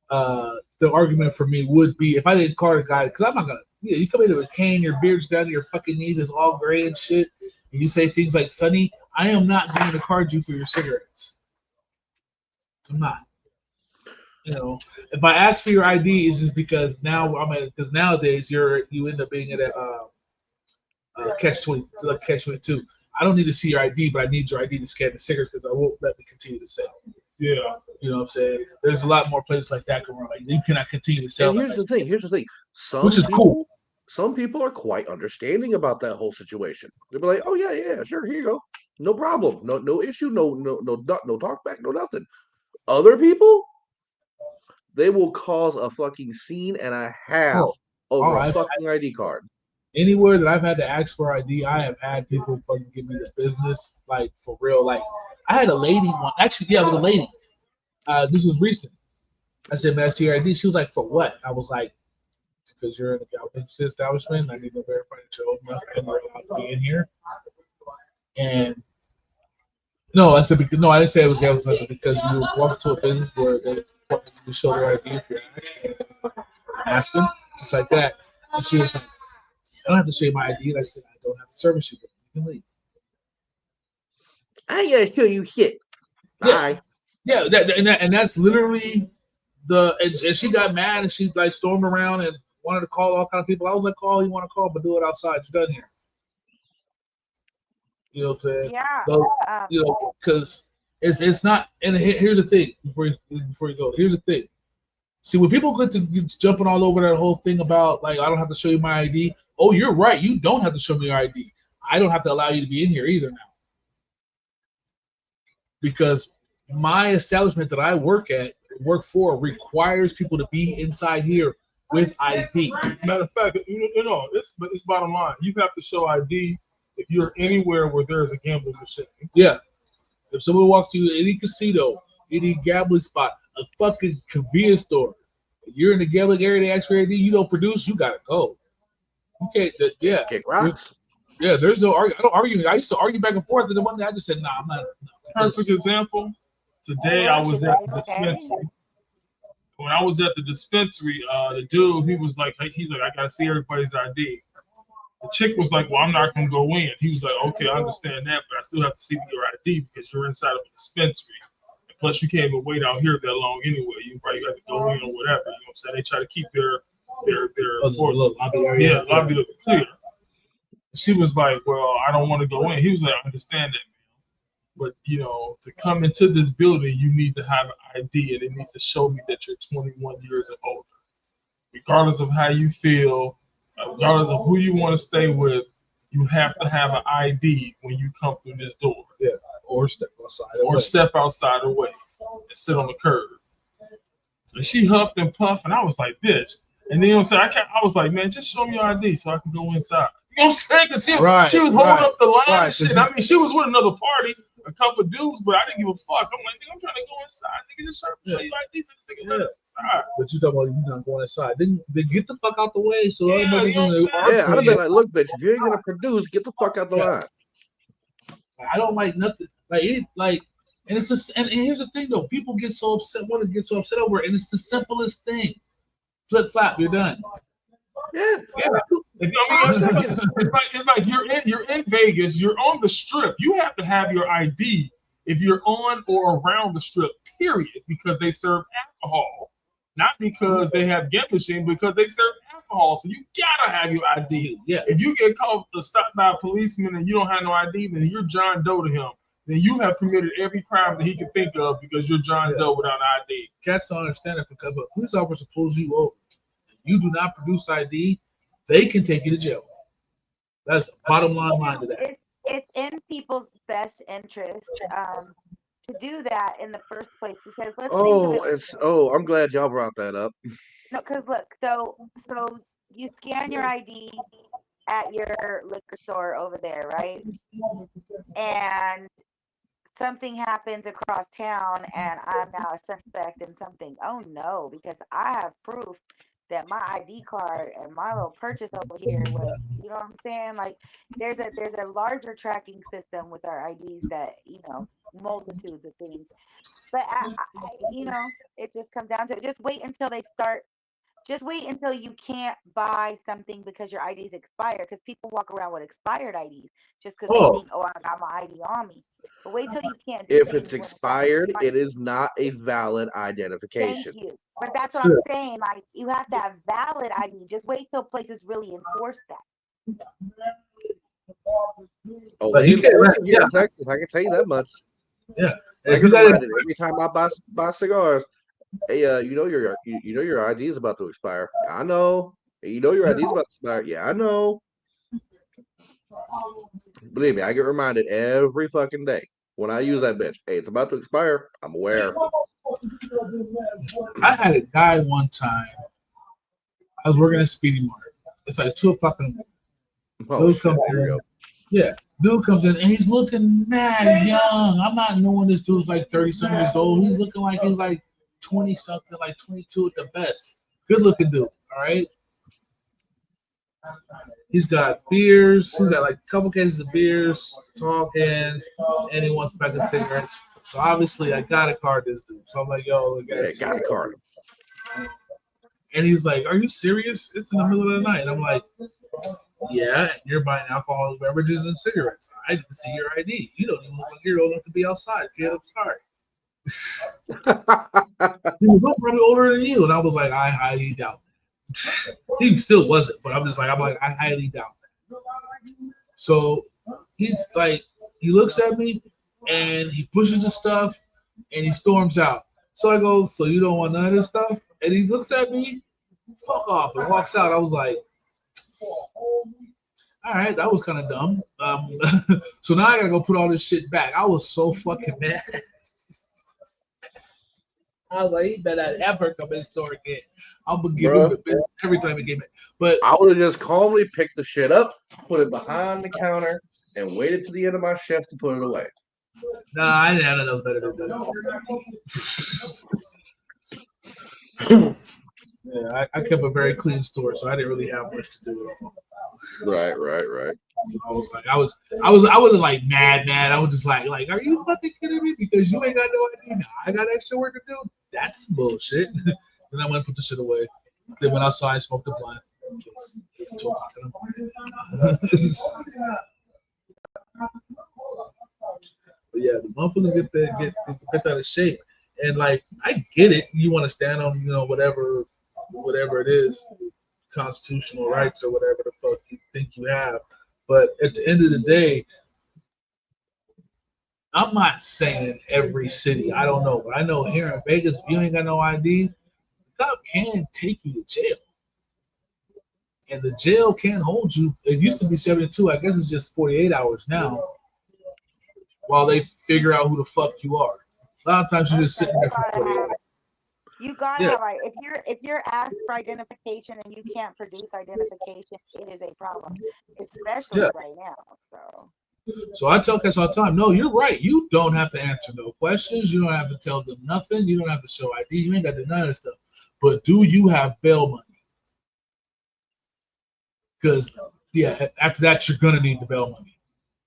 the argument for me would be if I didn't card a guy, because I'm not gonna. Yeah, you come in with a cane, your beard's down to your fucking knees, it's all gray and shit, and you say things like, "Sonny, I am not going to card you for your cigarettes. I'm not." You know, if I ask for your ID, it's just because now because nowadays you end up being at a catch-22. I don't need to see your ID, but I need your ID to scan the cigarettes because I won't let me continue to sell. Yeah. You know what I'm saying? There's a lot more places like that going on. Like you cannot continue to sell. And here's the thing. Which is cool. Some people are quite understanding about that whole situation. They'll be like, "Oh yeah, sure, here you go, no problem, no issue, no talk back, no nothing." Other people, they will cause a fucking scene and a half over a fucking ID card. Anywhere that I've had to ask for ID, I have had people fucking give me the business, like for real. Like I had a lady one, actually, yeah, with a lady. This was recent. I said, "Man, I see your ID." She was like, "For what?" I was like, "Because you're in a Galveston establishment. I need to verify that you're old enough and you're allowed to be in here." And no, I said, no, I didn't say it was Galveston because you walk into a business where they want you to show their ID if you're asked them, just like that. And she was like, "I don't have to show you my ID." And I said, "I don't have to service you, but you can leave." I ain't gotta show you shit. Bye. Yeah, and that's literally and she got mad and she like stormed around and wanted to call all kind of people. I was like, "Call you want to call, but do it outside. You're done here." You know what I'm saying? Yeah. So, you know, because it's not. And here's the thing before you go. Here's the thing. See, when people get to jumping all over that whole thing about like I don't have to show you my ID. Oh, you're right. You don't have to show me your ID. I don't have to allow you to be in here either now. Because my establishment that I work for requires people to be inside here with ID. Matter of fact, you know, it's bottom line. You have to show ID if you're anywhere where there's a gambling machine. Yeah. If someone walks to any casino, any gambling spot, a fucking convenience store, you're in the gambling area, they ask for ID, you don't produce, you gotta go. You can't. Yeah. Kick rocks. Yeah. There's no argument. I don't argue. I used to argue back and forth, and the one day I just said, "Nah, I'm not." Perfect example. Today I was at the dispensary. When I was at the dispensary, the dude, he's like, I gotta see everybody's ID. The chick was like, "Well, I'm not gonna go in." He was like, "Okay, I understand that, but I still have to see your ID because you're inside of a dispensary. And plus, you can't even wait out here that long anyway. You probably got to go in or whatever." You know what I'm saying? They try to keep their lobby area. Yeah, lobby looking clear. She was like, "Well, I don't want to go in." He was like, "I understand that, man. But, you know, to come into this building, you need to have an ID, and it needs to show me that you're 21 years and older. Regardless of how you feel, regardless of who you want to stay with, you have to have an ID when you come through this door." Yeah, or step outside. Or step outside away and sit on the curb. And she huffed and puffed, and I was like, "Bitch." And then, you know what I'm saying? I was like, "Man, just show me your ID so I can go inside." You know what I'm saying? Because she was holding up the line and shit. I mean, she was with another party, a couple dudes, but I didn't give a fuck. I'm like, "Nigga, I'm trying to go inside. Nigga, just show you ID so nigga let us inside." But you talking about you not going inside. Then get the fuck out the way. So everybody I'd have been like, "Look, bitch, if you ain't gonna produce, get the fuck out the line." I don't like nothing. Like And it's just, and here's the thing though, people get so upset, want to get so upset over it, and it's the simplest thing. Flip flop, you're done. Yeah. It's like you're in Vegas, you're on the strip. You have to have your ID if you're on or around the strip, period, because they serve alcohol. Not because they have gambling machine, because they serve alcohol. So you gotta have your ID. Yeah. If you get caught stopped by a policeman and you don't have no ID, then you're John Doe to him. Then you have committed every crime that he can think of because you're John Doe without ID. Cats don't understand it because a police officer pulls you over. You do not produce ID, they can take you to jail. That's bottom line to that. It's in people's best interest to do that in the first place because let's think of it. I'm glad y'all brought that up. No, because look, so you scan your ID at your liquor store over there, right? And something happens across town and I'm now a suspect in something. Oh no, because I have proof that my ID card and my little purchase over here was, you know what I'm saying? Like there's a larger tracking system with our IDs that, multitudes of things. But I it just comes down to it. Just wait until you can't buy something because your ID is expired, because people walk around with expired IDs just because they think, I got my ID on me. But wait till you can't do If it's expired, it is not a valid identification. Thank you. But that's what I'm saying. Like you have to have valid ID. Just wait till places really enforce that. Oh, but you can't in Texas. I can tell you that much. Yeah. Every time I buy cigars, hey, you know your ID is about to expire. I know. You know your ID is about to expire. Yeah, I know. Believe me, I get reminded every fucking day when I use that bitch. Hey, it's about to expire. I'm aware. I had a guy one time. I was working at Speedy Mart. It's like 2 o'clock in the morning. Dude comes in and he's looking mad young. I'm not knowing this dude's like 30-something years old. He's looking like he's like 20-something, like 22 at the best. Good looking dude, all right? He's got beers. He's got like a couple cases of beers, tall cans, and he wants a pack of cigarettes. So obviously, I got to card this dude. So I'm like, yo, look, guys, got to card him. And he's like, are you serious? It's in the middle of the night. And I'm like, yeah, and you're buying alcoholic beverages and cigarettes. I didn't see your ID. You don't even look like you're old enough to be outside, kid. I'm sorry. He was probably older than you. And I was like, I highly doubt that. He still wasn't, but I'm like, I highly doubt that. So he's like, he looks at me and he pushes the stuff and he storms out. So I go, so you don't want none of this stuff? And he looks at me, fuck off, and walks out. I was like, all right, that was kind of dumb. So now I gotta go put all this shit back. I was so fucking mad. I was like, he better ever come in the store again. I'm gonna give him the bill every time he came in. But I would have just calmly picked the shit up, put it behind the counter, and waited to the end of my shift to put it away. Nah, I didn't have enough better than that. Yeah, I kept a very clean store, so I didn't really have much to do at all. Right. So I was like, I wasn't like mad. I was just like, are you fucking kidding me? Because you ain't got no idea. Now I got extra work to do. That's bullshit. Then I went and put the shit away. Then went outside, smoked a blunt. It's 2 o'clock in the morning. But yeah, the motherfuckers get out of shape. And like, I get it. You want to stand on, whatever it is, constitutional rights or whatever the fuck you think you have. But at the end of the day, I'm not saying every city. I don't know, but I know here in Vegas, if you ain't got no ID, the cop can take you to jail. And the jail can hold you. It used to be 72. I guess it's just 48 hours now while they figure out who the fuck you are. A lot of times you're just sitting there for 48 hours. You got it right. If you're asked for identification and you can't produce identification, it is a problem, especially right now. So I tell cats all the time, no, you're right. You don't have to answer no questions. You don't have to tell them nothing. You don't have to show ID. You ain't got to do none of that stuff. But do you have bail money? Because after that, you're gonna need the bail money.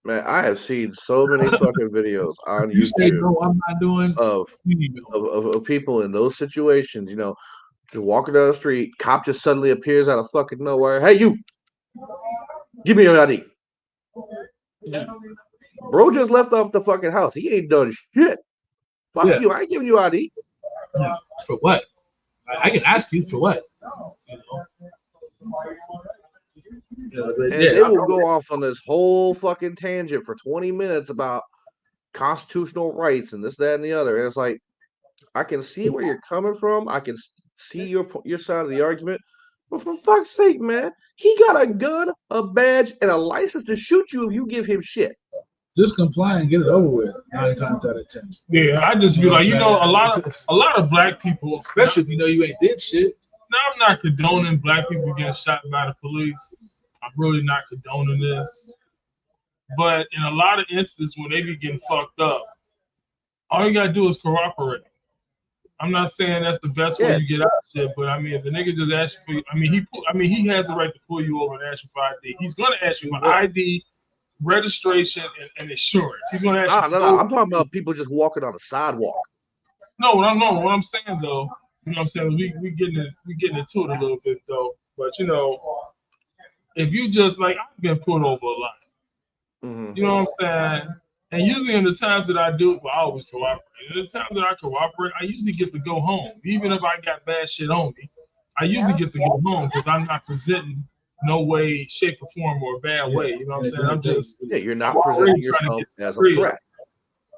Man, I have seen so many fucking videos on You say YouTube no, I'm not doing. of people in those situations. You know, just walking down the street, cop just suddenly appears out of fucking nowhere. Hey, you, give me your ID. Bro just left off the fucking house. He ain't done shit. Fuck you. I ain't giving you ID. Yeah. For what? I can ask you for what? And they will go off on this whole fucking tangent for 20 minutes about constitutional rights and this, that, and the other. And it's like, I can see where you're coming from. I can see your side of the argument. But for fuck's sake, man, he got a gun, a badge, and a license to shoot you if you give him shit. Just comply and get it over with. 9 times out of 10. Yeah, I just be like, a lot of black people, especially if you know you ain't did shit. Now, I'm not condoning black people getting shot by the police. I'm really not condoning this. But in a lot of instances, when they be getting fucked up, all you gotta do is cooperate. I'm not saying that's the best way you get out of shit, but I mean, if the nigga just asks you for, he has the right to pull you over and ask you for ID. He's gonna ask you for ID, registration, and insurance. He's gonna ask you. No. I'm talking about people just walking on the sidewalk. No, what I'm saying though, you know what I'm saying, we getting into it a little bit though. But you know, if you just like, I've been pulled over a lot. Mm-hmm. You know what I'm saying? And usually in the times that I do, well, I always cooperate. In the times that I cooperate, I usually get to go home. Even if I got bad shit on me, I usually get to go home because I'm not presenting no way, shape, or form or a bad way. You know what I'm saying? I'm just you're not presenting yourself as a threat.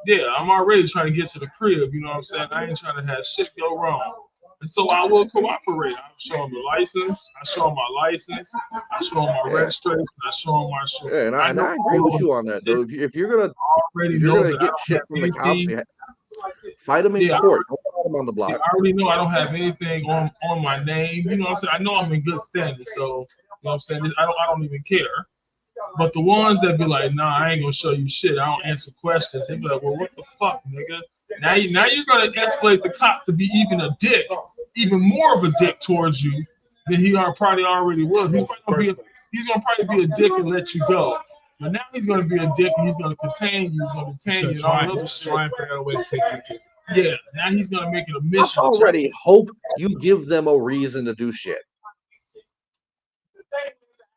Yeah, I'm already trying to get to the crib. You know what I'm saying? I ain't trying to have shit go wrong. And so I will cooperate. I show them the license. I show them my license. I show them my registration. I show them my shit. Yeah, and I agree with you on that, though. If you're gonna get shit from the cops, fight them in court. Don't fight them on the block. I already know I don't have anything on my name. You know what I'm saying? I know I'm in good standing, so you know what I'm saying. I don't even care. But the ones that be like, nah, I ain't gonna show you shit. I don't answer questions. They be like, well, what the fuck, nigga? Now you're gonna escalate the cop to be even a dick, even more of a dick towards you than he probably already was. He's gonna probably be a dick and let you go. But now he's gonna be a dick and he's gonna contain you. He's gonna detain you and all that other shit. Trying to figure out a way to take you to. Yeah, now he's gonna make it a mission. I already hope you give them a reason to do shit.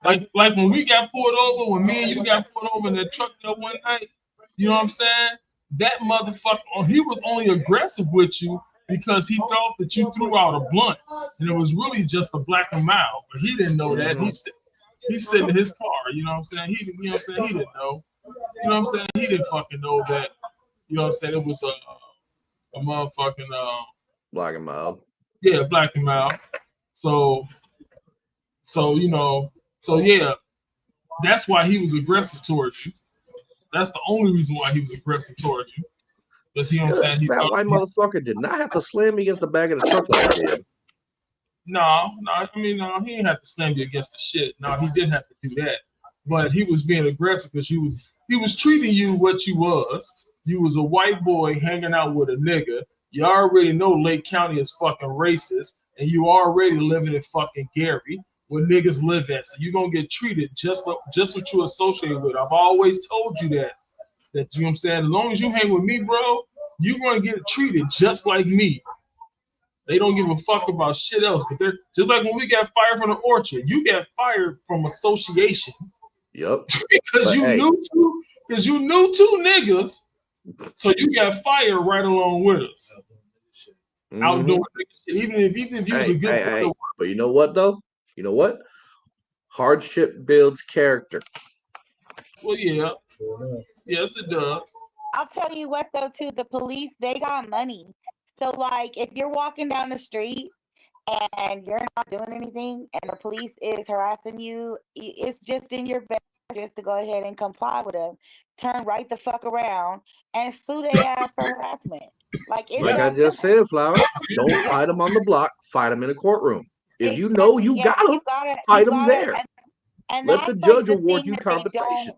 Like when we got pulled over, when me and you got pulled over in the truck that one night, you know what I'm saying? That motherfucker, he was only aggressive with you because he thought that you threw out a blunt, and it was really just a black and mild. But he didn't know that. He's sitting in his car. You know what I'm saying? He didn't know. You know what I'm saying? He didn't fucking know that. You know what I'm saying? It was a motherfucking black and mild. Yeah, black and mild. So you know. So yeah, that's why he was aggressive towards you. That's the only reason why he was aggressive towards you. Because you know what I'm saying? That white motherfucker did not have to slam me against the back of the truck like I did. No, he didn't have to slam you against the shit. No, he didn't have to do that. But he was being aggressive because he was treating you what you was. You was a white boy hanging out with a nigga. You already know Lake County is fucking racist, and you already living in fucking Gary, where niggas live at. So you're gonna get treated just what you associate with. I've always told you that you know what I'm saying, as long as you hang with me, bro, you're gonna get treated just like me. They don't give a fuck about shit else. But they're just like when we got fired from the orchard, you got fired from association. Yep. because you knew two niggas, so you got fired right along with us. Mm-hmm. Out doing shit. Even if you was a good But you know what though? You know what? Hardship builds character. Well, yeah. Yes, it does. I'll tell you what, though, too, the police, they got money. So, like, if you're walking down the street and you're not doing anything and the police is harassing you, it's just in your best interest to go ahead and comply with them. Turn right the fuck around and sue their ass for harassment. Like I just said, Flower, don't fight them on the block. Fight them in a courtroom. If you know you got them, fight them there. And let the judge award you compensation.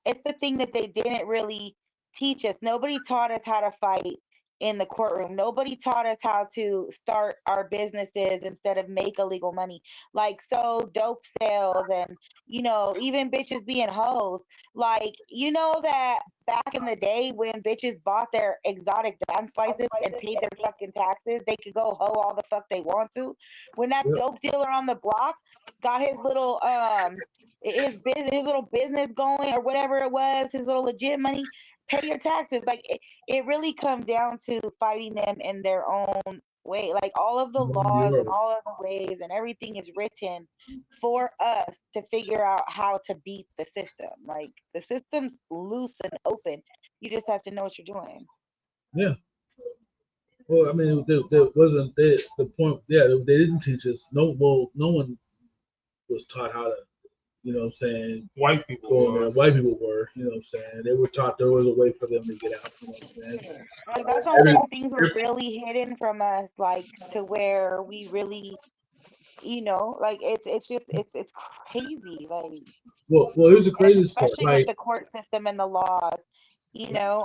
It's the thing that they didn't really teach us. Nobody taught us how to fight in the courtroom. Nobody taught us how to start our businesses instead of make illegal money. Like, so dope sales and, even bitches being hoes. Like, you know that back in the day when bitches bought their exotic dance license and paid their fucking taxes, they could go hoe all the fuck they want to. When that dope dealer on the block got his little his little business going or whatever it was, his little legit money, pay your taxes. Like it really comes down to fighting them in their own way. Like all of the laws and all of the ways and everything is written for us to figure out how to beat the system. Like the system's loose and open. You just have to know what you're doing. Yeah. Well, I mean, there wasn't the point. Yeah, they didn't teach us. No one was taught how to. You know what I'm saying? White people were. You know what I'm saying? They were taught there was a way for them to get out. You know what I'm saying? Like that's why certain things were really hidden from us, like to where we really, like it's just it's crazy. Like well, here's the craziest part. especially with the court system and the laws.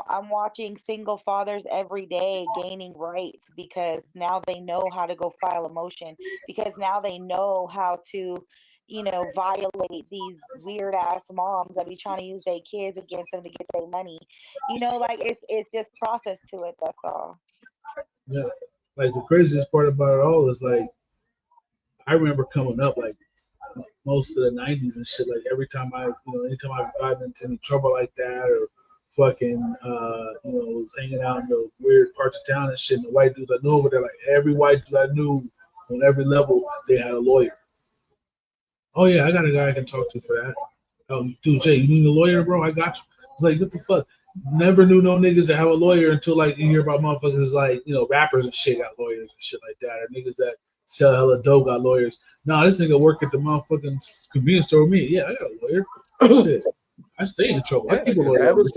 I'm watching single fathers every day gaining rights because now they know how to go file a motion, because now they know how to, violate these weird ass moms that be trying to use their kids against them to get their money. Like it's just process to it. That's all. Yeah, like the craziest part about it all is like I remember coming up like most of the '90s and shit. Like every time anytime I got into any trouble like that or fucking was hanging out in the weird parts of town and shit, and the white dudes I knew over there, like every white dude I knew on every level, they had a lawyer. Oh yeah, I got a guy I can talk to for that. Oh, dude, Jay, you need a lawyer, bro? I got you. It's like, what the fuck? Never knew no niggas that have a lawyer until like you hear about motherfuckers like rappers and shit got lawyers and shit like that, or niggas that sell hella dope got lawyers. Nah, this nigga work at the motherfucking convenience store with me. Yeah, I got a lawyer. Shit, I stay in trouble. I keep a lawyer. Having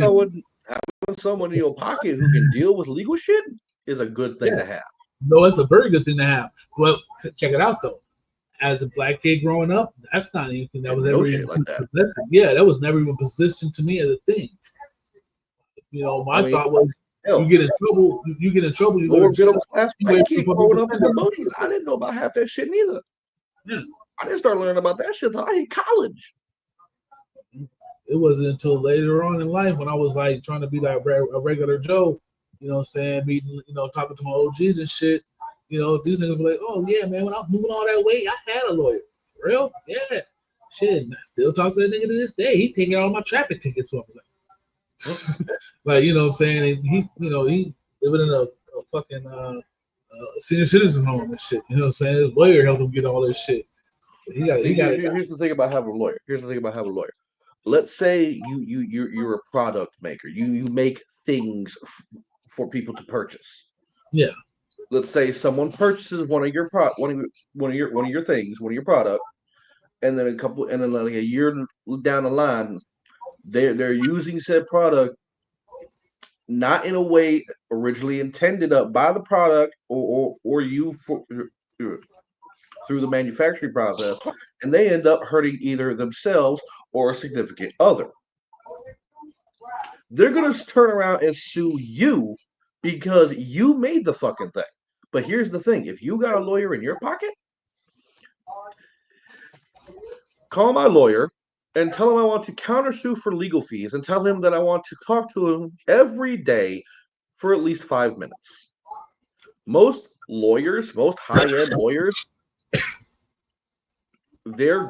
someone in your pocket who can deal with legal shit is a good thing to have. No, it's a very good thing to have. Well, check it out though. As a black kid growing up, that's not anything that was ever even like that. Yeah, that was never even positioned to me as a thing. My thought was, you get in trouble. You get in trouble. You go to jail. Class white kid growing up in the movies. I didn't know about half that shit neither. Yeah, I didn't start learning about that shit until I hit college. It wasn't until later on in life when I was like trying to be like a regular Joe. You know what I'm saying? Meeting, talking to my OGs and shit. These niggas were like, oh yeah, man, when I was moving all that weight, I had a lawyer. For real? Yeah. Shit. I still talk to that nigga to this day. He taking all my traffic tickets for me. Like, you know what I'm saying? And he living in a fucking senior citizen home and shit. You know what I'm saying? His lawyer helped him get all this shit. So Here's the thing about having a lawyer. Let's say you're a product maker. You make things for people to purchase. Yeah. Let's say someone purchases one of your things, one of your product, and then like a year down the line, they're using said product not in a way originally intended up by the product or you through the manufacturing process, and they end up hurting either themselves or a significant other. They're gonna turn around and sue you because you made the fucking thing. But here's the thing: if you got a lawyer in your pocket, call my lawyer and tell him I want to countersue for legal fees and tell him that I want to talk to him every day for at least 5 minutes. Most high-end lawyers, their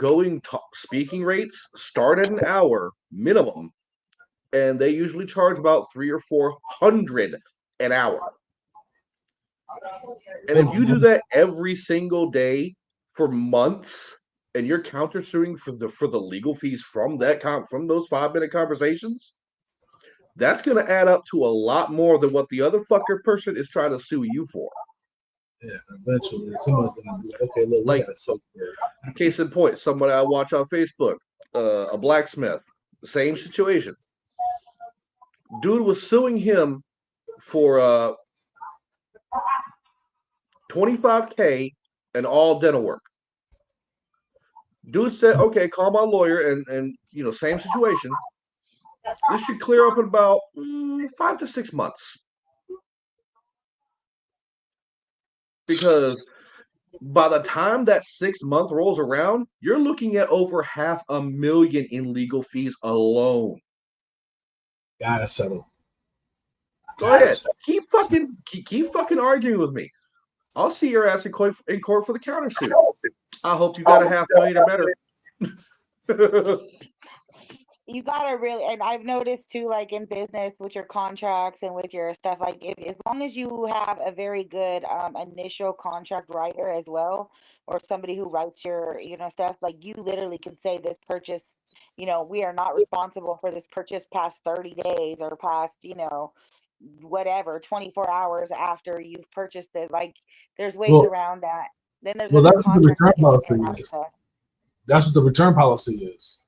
speaking rates start at an hour minimum, and they usually charge about $300 or $400 an hour. And if you do that every single day for months, and you're countersuing for the legal fees from those 5-minute conversations, that's going to add up to a lot more than what the other fucker person is trying to sue you for. Yeah, eventually someone's going to be like, okay, look, we got so case in point, somebody I watch on Facebook, a blacksmith, same situation. Dude was suing him for $25K and all dental work. Dude said, okay, call my lawyer and same situation. This should clear up in about 5 to 6 months. Because by the time that 6 month rolls around, you're looking at over $500,000 in legal fees alone. Gotta settle. Go ahead. Keep fucking arguing with me. I'll see your ass in court for the countersuit. I hope you got $500,000 or better. You gotta really, and I've noticed too, like in business with your contracts and with your stuff, like as long as you have a very good initial contract writer as well, or somebody who writes your, stuff, like you literally can say this purchase, we are not responsible for this purchase past 30 days or past, whatever, 24 hours after you've purchased it. Like there's ways around that. Then there's Well, other that's what the return contracts policy is. That's what the return policy is.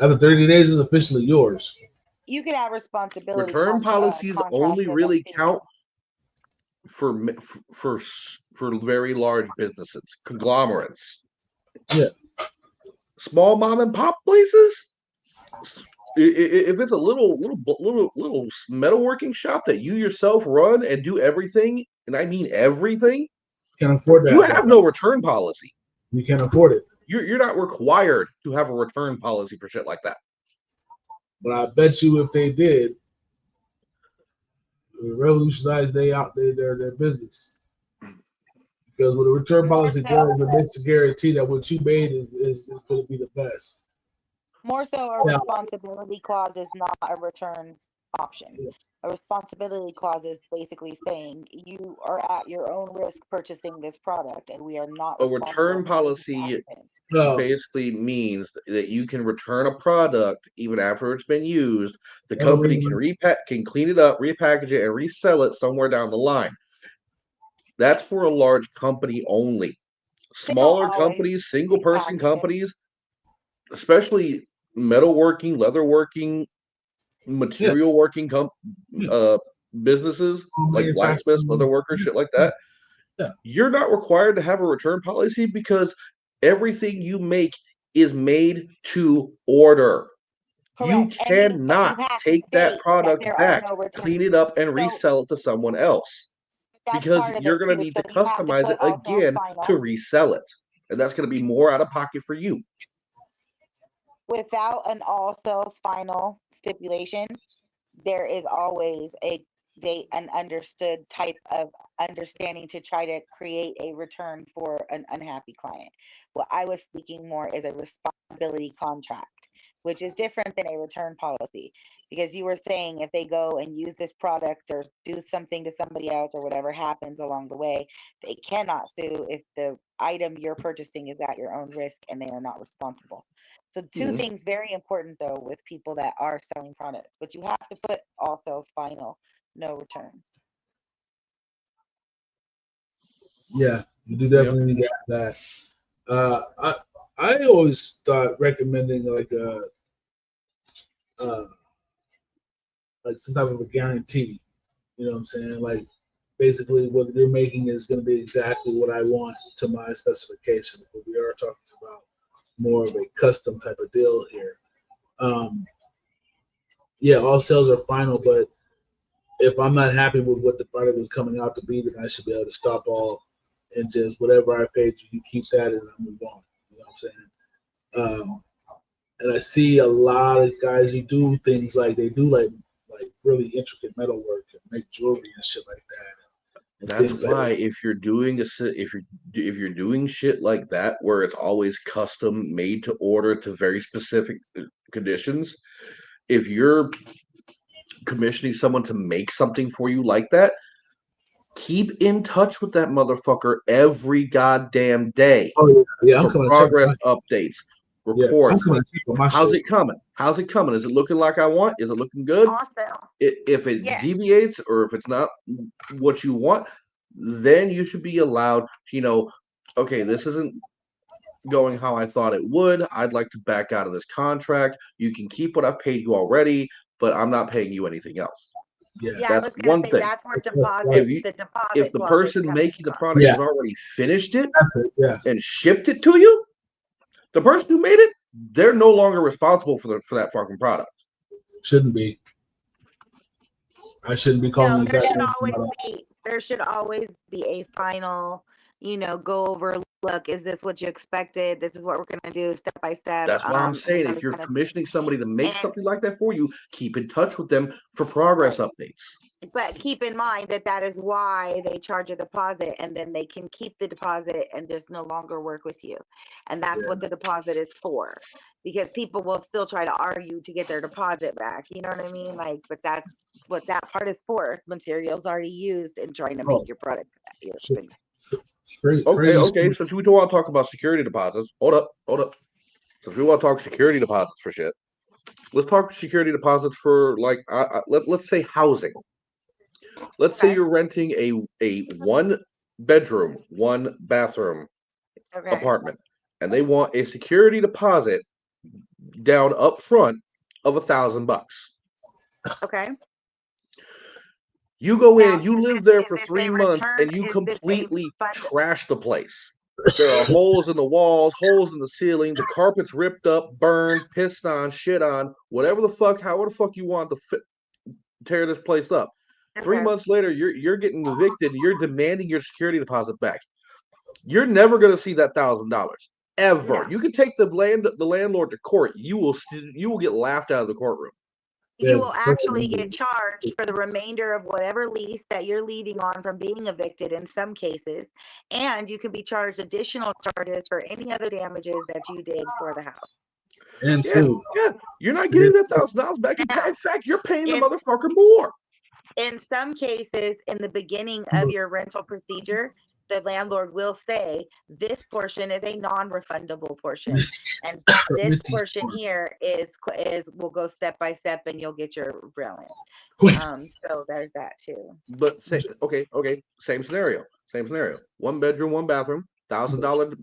After 30 days is officially yours. You can have responsibility. Return policies only really count for very large businesses, conglomerates. Yeah. Small mom and pop places. If it's a little metalworking shop that you yourself run and do everything, and I mean everything, can't afford that. You have no return policy. You can't afford it. You're not required to have a return policy for shit like that. But I bet you if they did, it would revolutionize their business. Because what a return policy does, it makes you guarantee that what you made is going to be the best. More so, a responsibility clause is not a return option. Yeah. A responsibility clause is basically saying you are at your own risk purchasing this product, and we are not. A return policy basically means that you can return a product even after it's been used. The company can clean it up, repackage it, and resell it somewhere down the line. That's for a large company only. Smaller companies, single-person companies, especially metalworking, leatherworking, material working businesses like blacksmiths, leather workers, shit like that. Yeah. You're not required to have a return policy because everything you make is made to order. Correct. You cannot take that product back, clean it up, and resell it to someone else. Because you're going to need to customize it again to resell it. And that's going to be more out of pocket for you. Without an all sales final stipulation, there is always an understood type of understanding to try to create a return for an unhappy client. What I was speaking more is a responsibility contract, which is different than a return policy, because you were saying if they go and use this product or do something to somebody else or whatever happens along the way, they cannot sue if the item you're purchasing is at your own risk and they are not responsible. So two things very important though with people that are selling products, but you have to put all sales final, no returns. Yeah, you do definitely need that. I always thought recommending like some type of a guarantee. You know what I'm saying? Like basically what you're making is going to be exactly what I want to my specifications. But we are talking about more of a custom type of deal here. All sales are final, but if I'm not happy with what the product is coming out to be, then I should be able to stop all and just whatever I paid you, you keep that and I move on. You know what I'm saying? And I see a lot of guys who do things like they do like really intricate metal work and make jewelry and shit like that. That's why if you're doing shit like that where it's always custom made to order to very specific conditions, if you're commissioning someone to make something for you like that, keep in touch with that motherfucker every goddamn day. Oh yeah, for progress updates, reports. How's it coming? How's it coming? Is it looking like I want? Is it looking good? Awesome. If it deviates or if it's not what you want, then you should be allowed to, okay, this isn't going how I thought it would. I'd like to back out of this contract. You can keep what I've paid you already, but I'm not paying you anything else. Yeah, that's one thing. That's where If the person making the product has already finished it and shipped it to you, the person who made it, they're no longer responsible for that fucking product. Shouldn't be. I shouldn't be No, calling you there that. should always be a final, go over, look, is this what you expected? This is what we're gonna do step by step. That's why I'm saying if you're commissioning somebody to make something like that for you, keep in touch with them for progress updates. But keep in mind that is why they charge a deposit, and then they can keep the deposit and just no longer work with you. And that's what the deposit is for, because people will still try to argue to get their deposit back. You know what I mean? Like, but that's what that part is for. Materials already used in trying to make your product. Okay. Since we don't want to talk about security deposits, hold up. Since we want to talk security deposits for shit, let's talk security deposits for like let's say housing. Let's say you're renting a 1-bedroom, 1-bathroom apartment, and they want a security deposit down up front of $1,000. Okay. You go in, you live there for 3 months, and you completely trash the place. There are holes in the walls, holes in the ceiling, the carpet's ripped up, burned, pissed on, shit on, whatever the fuck, however the fuck you want to tear this place up. 3 months later, you're getting evicted. You're demanding your security deposit back. You're never going to see that $1,000 ever. No. You can take the landlord to court. You will get laughed out of the courtroom. You will actually get charged for the remainder of whatever lease that you're leaving on from being evicted in some cases, and you can be charged additional charges for any other damages that you did for the house. And you're not getting that $1,000 back. In fact, you're paying the motherfucker more. In some cases, in the beginning of your rental procedure, the landlord will say, this portion is a non-refundable portion, and this portion here will go step by step, and you'll get your brilliant. So there's that too. But same scenario. 1-bedroom, 1-bathroom, $1,000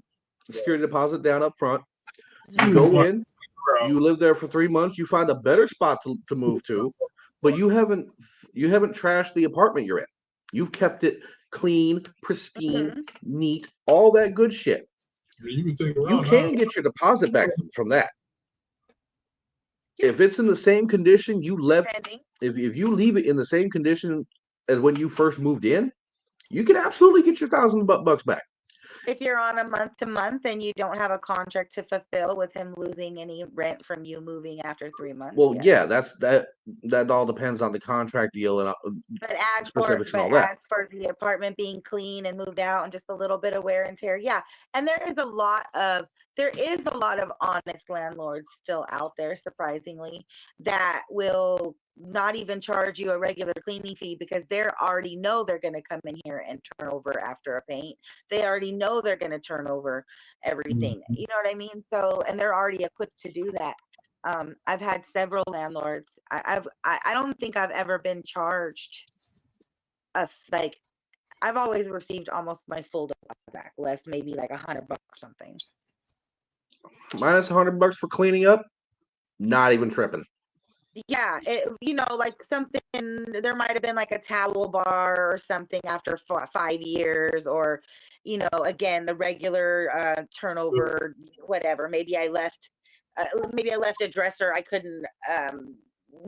security deposit down up front. You go in, you live there for 3 months. You find a better spot to move to, but you haven't trashed the apartment you're in. You've kept it clean, pristine, neat, all that good shit. You can get your deposit back from that. If it's in the same condition you left, if you leave it in the same condition as when you first moved in, you can absolutely get your $1,000 back. If you're on a month-to-month and you don't have a contract to fulfill with him losing any rent from you moving after 3 months. Well, that all depends on the contract deal and specifics and all that. As for the apartment being clean and moved out and just a little bit of wear and tear, and there is a lot of honest landlords still out there, surprisingly, that will not even charge you a regular cleaning fee because they already know they're going to come in here and turn over after a paint. They already know they're going to turn over everything. You know what I mean? So, and they're already equipped to do that. I've had several landlords. I don't think I've ever been charged I've always received almost my full deposit back, less maybe like $100 or something. Minus $100 for cleaning up, not even tripping. Yeah, like something, there might have been like a towel bar or something after 5 years, or, again, the regular turnover, whatever. Maybe I left a dresser I couldn't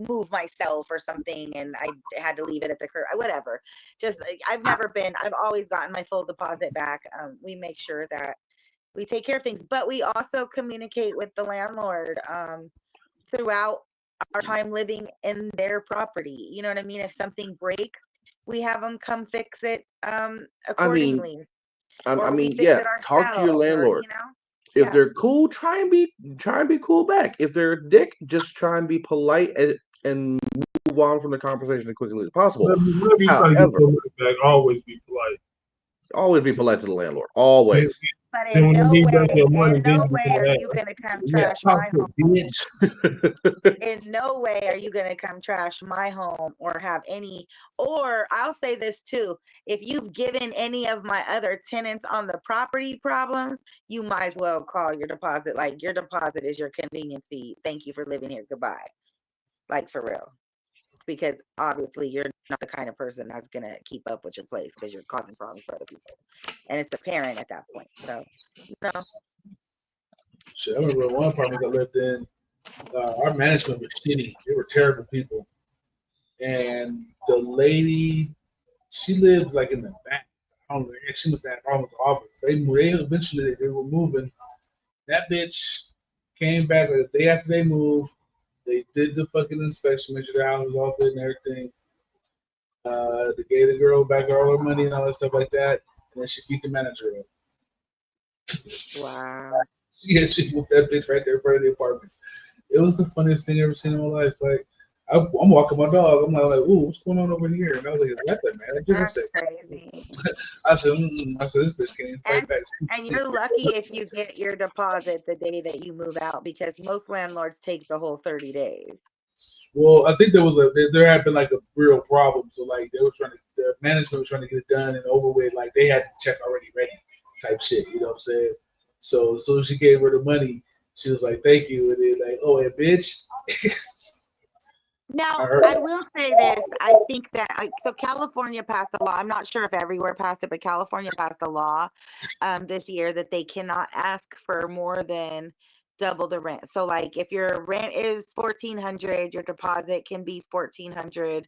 move myself or something, and I had to leave it at the curb, whatever. Just, I've always gotten my full deposit back. We make sure that we take care of things, but we also communicate with the landlord throughout our time living in their property. You know what I mean? If something breaks, we have them come fix it accordingly. Talk to your landlord. If they're cool, try and be cool back. If they're a dick, just try and be polite and move on from the conversation as quickly as possible. However, always be polite. Always be polite to the landlord. Always. But in no way are you going to come trash my home. In no way are you going to come trash my home or have any, or I'll say this too, if you've given any of my other tenants on the property problems, you might as well call your deposit. Like, your deposit is your convenience fee. Thank you for living here. Goodbye. Like, for real. Because obviously you're not the kind of person that's going to keep up with your place because you're causing problems for other people. And it's apparent at that point. So, no. Shit, I remember one apartment I lived in, our management was shitty. They were terrible people. and the lady, she lived like in the back. I don't know. She must have problems with the office. They eventually they were moving. That bitch came back like the day after they moved. They did the fucking inspection, made sure the house was all good and everything. They gave the girl back all her money and all that stuff like that, and then she beat the manager up. Wow. Yeah, she whooped that bitch right there in front of the apartments. It was the funniest thing I've ever seen in my life. Like, I'm walking my dog. I'm like, ooh, what's going on over here? And I was like, is that the manager? That's crazy. I said, this bitch can't fight back. And you're lucky if you get your deposit the day that you move out, because most landlords take the whole 30 days. Well, I think there had been like a real problem. So like the management was trying to get it done and over with. Like they had the check already ready, type shit. You know what I'm saying? So as soon as she gave her the money, she was like, "Thank you," and then like, "Oh, and bitch." Now, I will say this. I think that, so California passed a law. I'm not sure if everywhere passed it, but California passed a law this year that they cannot ask for more than double the rent. So like if your rent is $1,400, your deposit can be $1,400.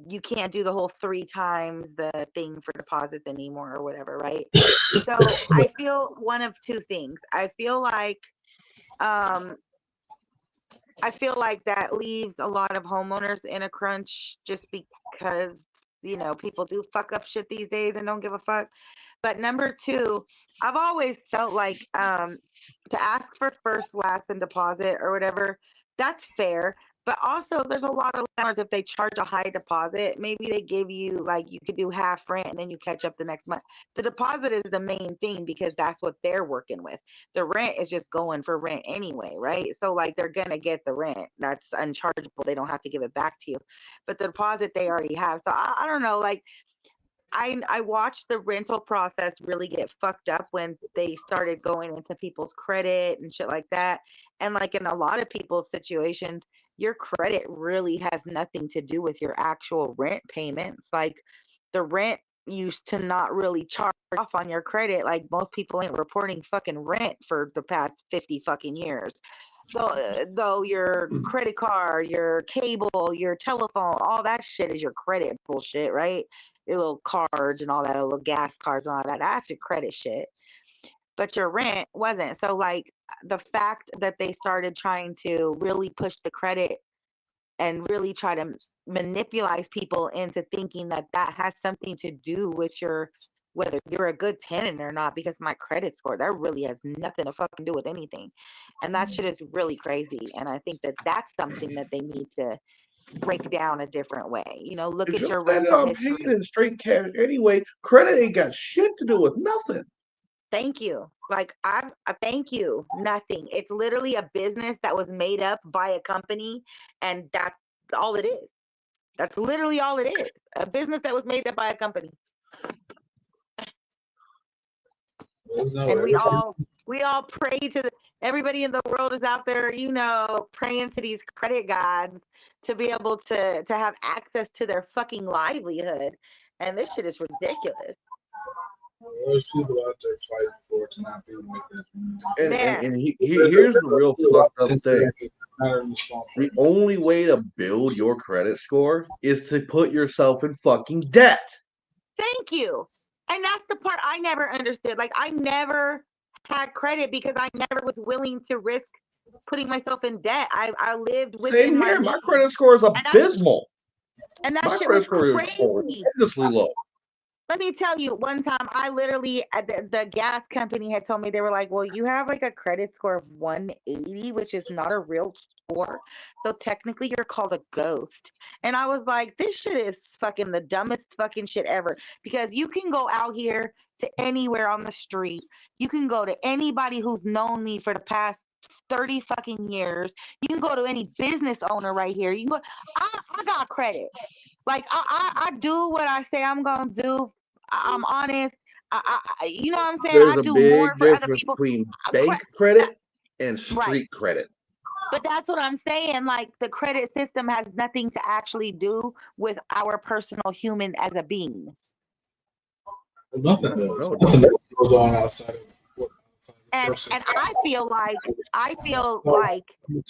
You can't do the whole 3 times the thing for deposits anymore or whatever, right? So I feel one of two things. I feel like that leaves a lot of homeowners in a crunch just because, you know, people do fuck up shit these days and don't give a fuck. But number two, I've always felt like to ask for first, last, and deposit or whatever, that's fair. But also, there's a lot of landlords, if they charge a high deposit, maybe they give you, like, you could do half rent and then you catch up the next month. The deposit is the main thing because that's what they're working with. The rent is just going for rent anyway, right? So, like, they're going to get the rent. That's unchargeable. They don't have to give it back to you. But the deposit they already have. So, I don't know, like, I watched the rental process really get fucked up when they started going into people's credit and shit like that. And like in a lot of people's situations, your credit really has nothing to do with your actual rent payments. Like the rent used to not really charge off on your credit. Like most people ain't reporting fucking rent for the past 50 fucking years. So, though your credit card, your cable, your telephone, all that shit is your credit bullshit, right? Your little cards and all that, little gas cards and all that. That's your credit shit. But your rent wasn't. So, like, the fact that they started trying to really push the credit and really try to manipulate people into thinking that that has something to do with your, whether you're a good tenant or not, because my credit score, that really has nothing to fucking do with anything. And that shit is really crazy. And I think that that's something that they need to break down a different way. You know, look If at you're your planning rental on history. paying in straight cash anyway, credit ain't got shit to do with nothing. Thank you. Like I thank you. Nothing. It's literally a business that was made up by a company, and that's all it is. That's literally all it is. A business that was made up by a company. And we all pray to everybody in the world is out there, you know, praying to these credit gods to be able to have access to their fucking livelihood. And this shit is ridiculous. There's people out there fighting for it to not be like that. And here's the real fucked up thing. The only way to build your credit score is to put yourself in fucking debt. Thank you. And that's the part I never understood. Like, I never had credit because I never was willing to risk putting myself in debt. I lived within Same here. My credit score is abysmal. And that my shit credit was score crazy. is horrendously low. Let me tell you, one time I literally, the gas company had told me, they were like, well, you have like a credit score of 180, which is not a real score. So technically you're called a ghost. And I was like, this shit is fucking the dumbest fucking shit ever. Because you can go out here to anywhere on the street. You can go to anybody who's known me for the past 30 fucking years. You can go to any business owner right here. You can go, I got credit. Like I do what I say I'm gonna do. I'm honest. You know what I'm saying? There's I a do big more for other difference people. between bank credit and street credit. But that's what I'm saying. Like the credit system has nothing to actually do with our personal human as a being. Nothing goes on outside of and I feel like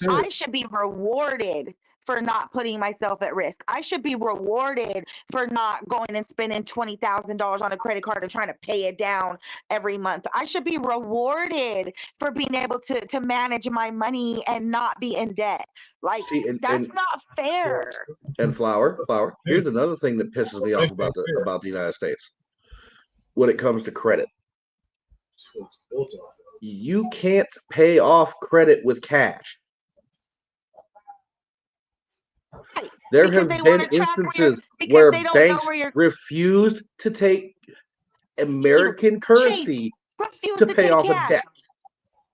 I should be rewarded for not putting myself at risk. I should be rewarded for not going and spending $20,000 on a credit card and trying to pay it down every month. I should be rewarded for being able to manage my money and not be in debt. Like, that's not fair. And flower. Here's another thing that pisses me off about the United States when it comes to credit. You can't pay off credit with cash. There have been instances where banks refused to take American currency to pay off a debt.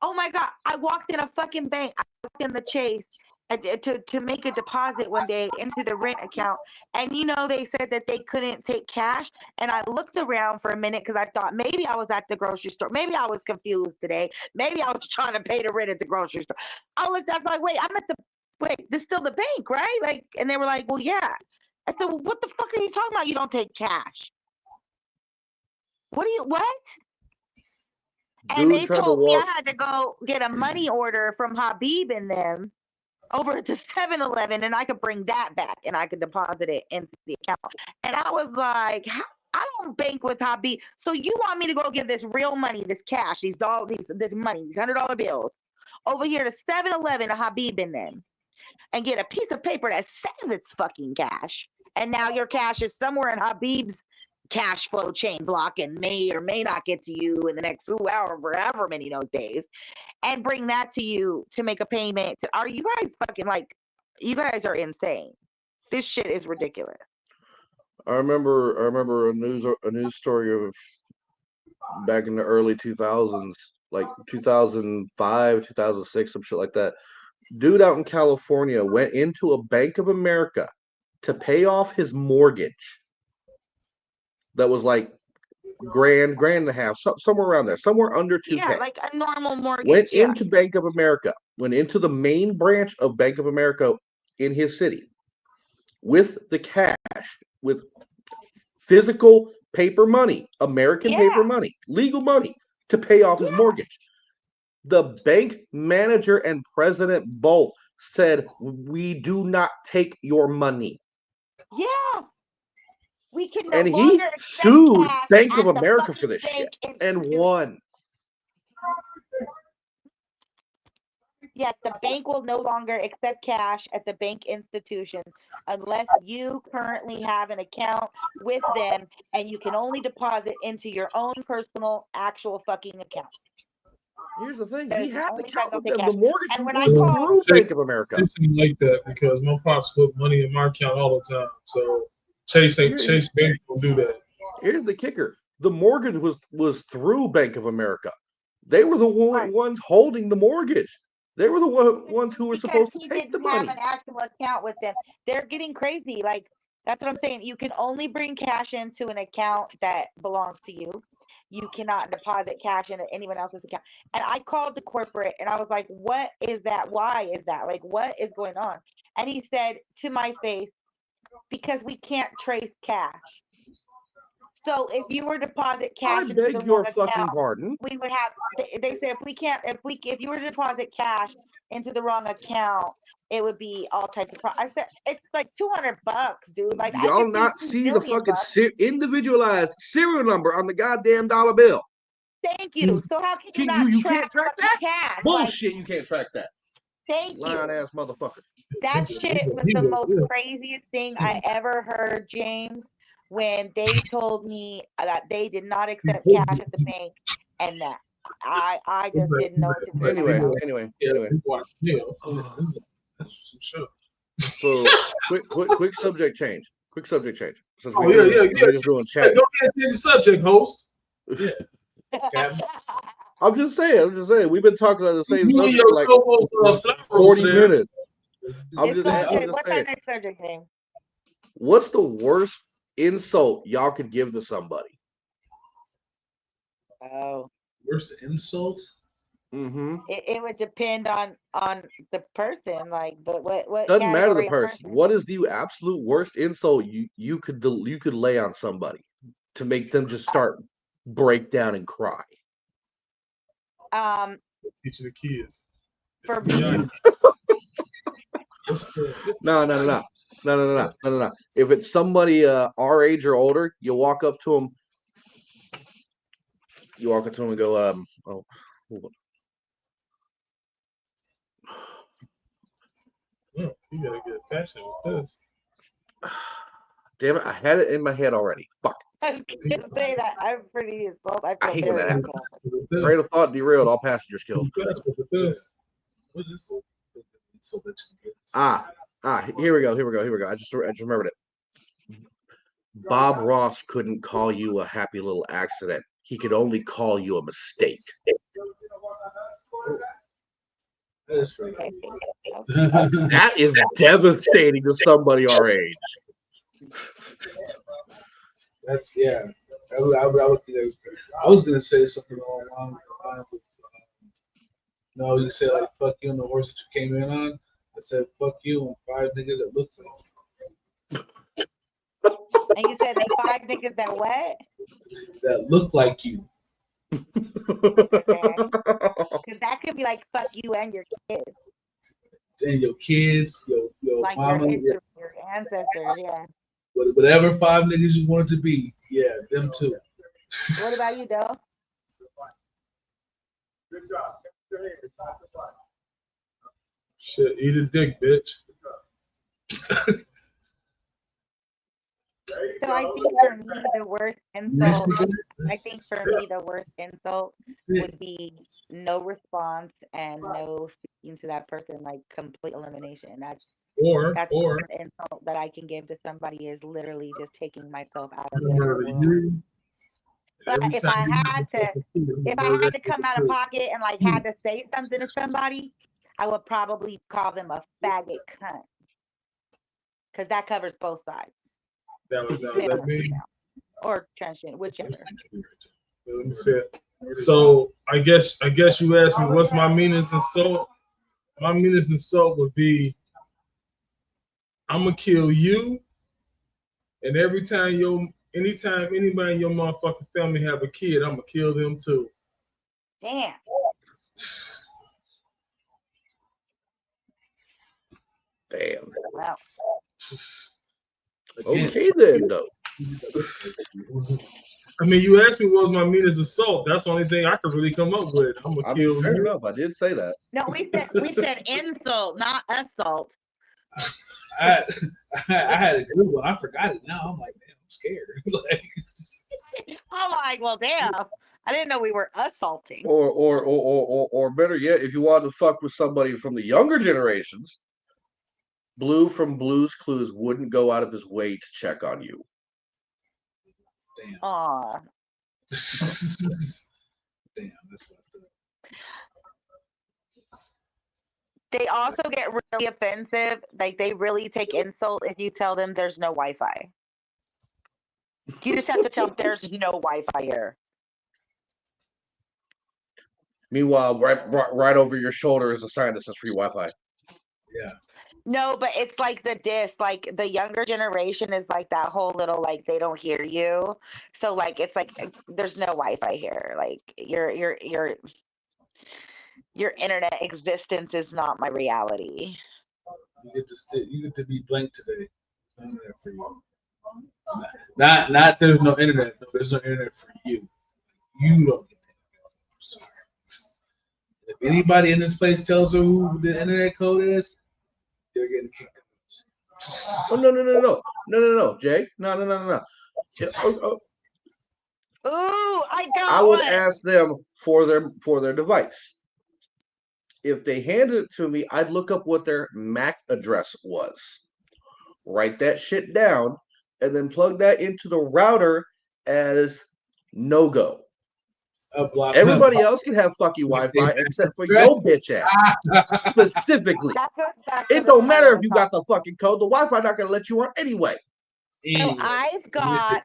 Oh my God. I walked in a fucking bank. I walked in the Chase to make a deposit one day into the rent account. And they said that they couldn't take cash. And I looked around for a minute because I thought maybe I was at the grocery store. Maybe I was confused today. Maybe I was trying to pay the rent at the grocery store. I looked, I was like, wait, this is still the bank, right? Like, and they were like, well, yeah. I said, well, what the fuck are you talking about? You don't take cash. What? And they told me I had to go get a money order from Habib and them over to 7-Eleven, and I could bring that back and I could deposit it into the account. And I was like, I don't bank with Habib. So you want me to go give this real money, this cash, this money, these $100 bills over here to 7-Eleven to Habib and them and get a piece of paper that says it's fucking cash. And now your cash is somewhere in Habib's cash flow chain block and may or may not get to you in the next 2 hours or however many those days, and bring that to you to make a payment. Are you guys fucking you guys are insane. This shit is ridiculous. I remember a news story of back in the early 2000s, like 2005, 2006, some shit like that. Dude out in California went into a Bank of America to pay off his mortgage. That was like grand and a half, somewhere around there, somewhere under 2K. Yeah, like a normal mortgage. Went into Bank of America, went into the main branch of Bank of America in his city with the cash, with physical paper money, American paper money, legal money to pay off his mortgage. The bank manager and president both said, "We do not take your money." Yeah. We can no and longer he sued Bank of at the America for fucking this shit bank and won. Yes, the bank will no longer accept cash at the bank institution unless you currently have an account with them and you can only deposit into your own personal actual fucking account. Here's the thing. That He is the had only the time account they'll with take them. The cash. mortgage And when was I called, through Bank of America. It's like that because my pops put money in my account all the time. So Chase Bank will do that. Here's the kicker. The mortgage was through Bank of America. They were the ones holding the mortgage. They were the ones who were supposed to take the money. He didn't have an actual account with them. They're getting crazy. Like, that's what I'm saying. You can only bring cash into an account that belongs to you. You cannot deposit cash into anyone else's account. And I called the corporate and I was like, what is that? Why is that? Like, what is going on? And he said to my face, because we can't trace cash. So if you were to deposit cash into the wrong account, pardon. we would have. They say if you were to deposit cash into the wrong account, it would be all types of. I said it's like $200, dude. Like, y'all not see the fucking individualized serial number on the goddamn dollar bill. Thank you. So how can you can't track that? Cash? Bullshit! You can't track that. Thank you. Lying ass motherfucker. That shit was the most craziest thing I ever heard, James. When they told me that they did not accept cash at the bank, and that I just didn't know what to do. Anyway. So quick subject change. Since we're just doing chat. Hey, go ahead and change the subject, host. Yeah. I'm just saying. We've been talking about the same subject for like 40 minutes. I'm just saying. What's our next subject name? What's the worst insult y'all could give to somebody? Oh, worst insult? Mm-hmm. It would depend on the person, like, but what doesn't matter the person. What is the absolute worst insult you could lay on somebody to make them just start break down and cry? Teaching the kids. For me, No. If it's somebody our age or older, you walk up to them. You walk up to them and go, oh, hold on. You gotta get passionate with this. Damn it! I had it in my head already. Fuck. I was gonna say that I'm pretty insulted. I I feel hate when very that happens. insulted. Train of thought derailed. All passengers killed. What is it? So that you get Here we go. I just remembered it. Bob Ross couldn't call you a happy little accident. He could only call you a mistake. That is devastating to somebody our age. That's yeah. I was gonna say something along the lines of, no, you said like fuck you on the horse that you came in on. I said fuck you on 5 niggas that look like you. And you said they 5 niggas that what? That look like you. Okay. Because that could be like fuck you and your kids. And your kids, your Like mama, your history, your ancestors, yeah. Whatever 5 niggas you want it to be, yeah, them too. What about you, Doe? Good job. Shit, eat a dick, bitch. So I think for me the worst insult. I think for me the worst insult would be no response and no speaking to that person, like complete elimination. That's the worst insult that I can give to somebody is literally just taking myself out of their world. But if I had to come out of pocket and like had to say something to somebody, I would probably call them a faggot cunt, because that covers both sides. Or transgender, whichever. Let me say it. So I guess you asked me what's my meanest insult. My meanest insult would be, I'm gonna kill you, and anytime anybody in your motherfucking family have a kid, I'm gonna kill them too. Damn. Damn. Wow. Okay then, though. I mean, you asked me what was my meanest assault. That's the only thing I could really come up with. I'm gonna kill fair you. enough. I did say that. No, we said insult, not assault. I had a good one. I forgot it now. I'm like, man, I'm scared. I'm like, well, damn. I didn't know we were assaulting. Or better yet, if you wanted to fuck with somebody from the younger generations, Blue from Blue's Clues wouldn't go out of his way to check on you. Damn. Aw. Damn, that's what They also get really offensive. Like, they really take insult if you tell them there's no Wi-Fi. You just have to tell them there's no Wi-Fi here. Meanwhile, right over your shoulder is a sign that says free Wi-Fi. Yeah. No, but it's like the diss. Like, the younger generation is like that whole little, like, they don't hear you. So, like, it's like there's no Wi-Fi here. Like, your internet existence is not my reality. You get to be blank today. For you. Not there's no internet. No, there's no internet for you. You don't get that. Sorry. If anybody in this place tells her who the internet code is, they're getting kicked out. Oh no, Jay. No. Ooh, I would ask them for their device. If they handed it to me, I'd look up what their MAC address was, write that shit down, and then plug that into the router as no-go. Everybody else can have fucky Wi-Fi except for your bitch ass. Specifically. It don't matter if you got the fucking code. The Wi-Fi not gonna let you on anyway. So I've got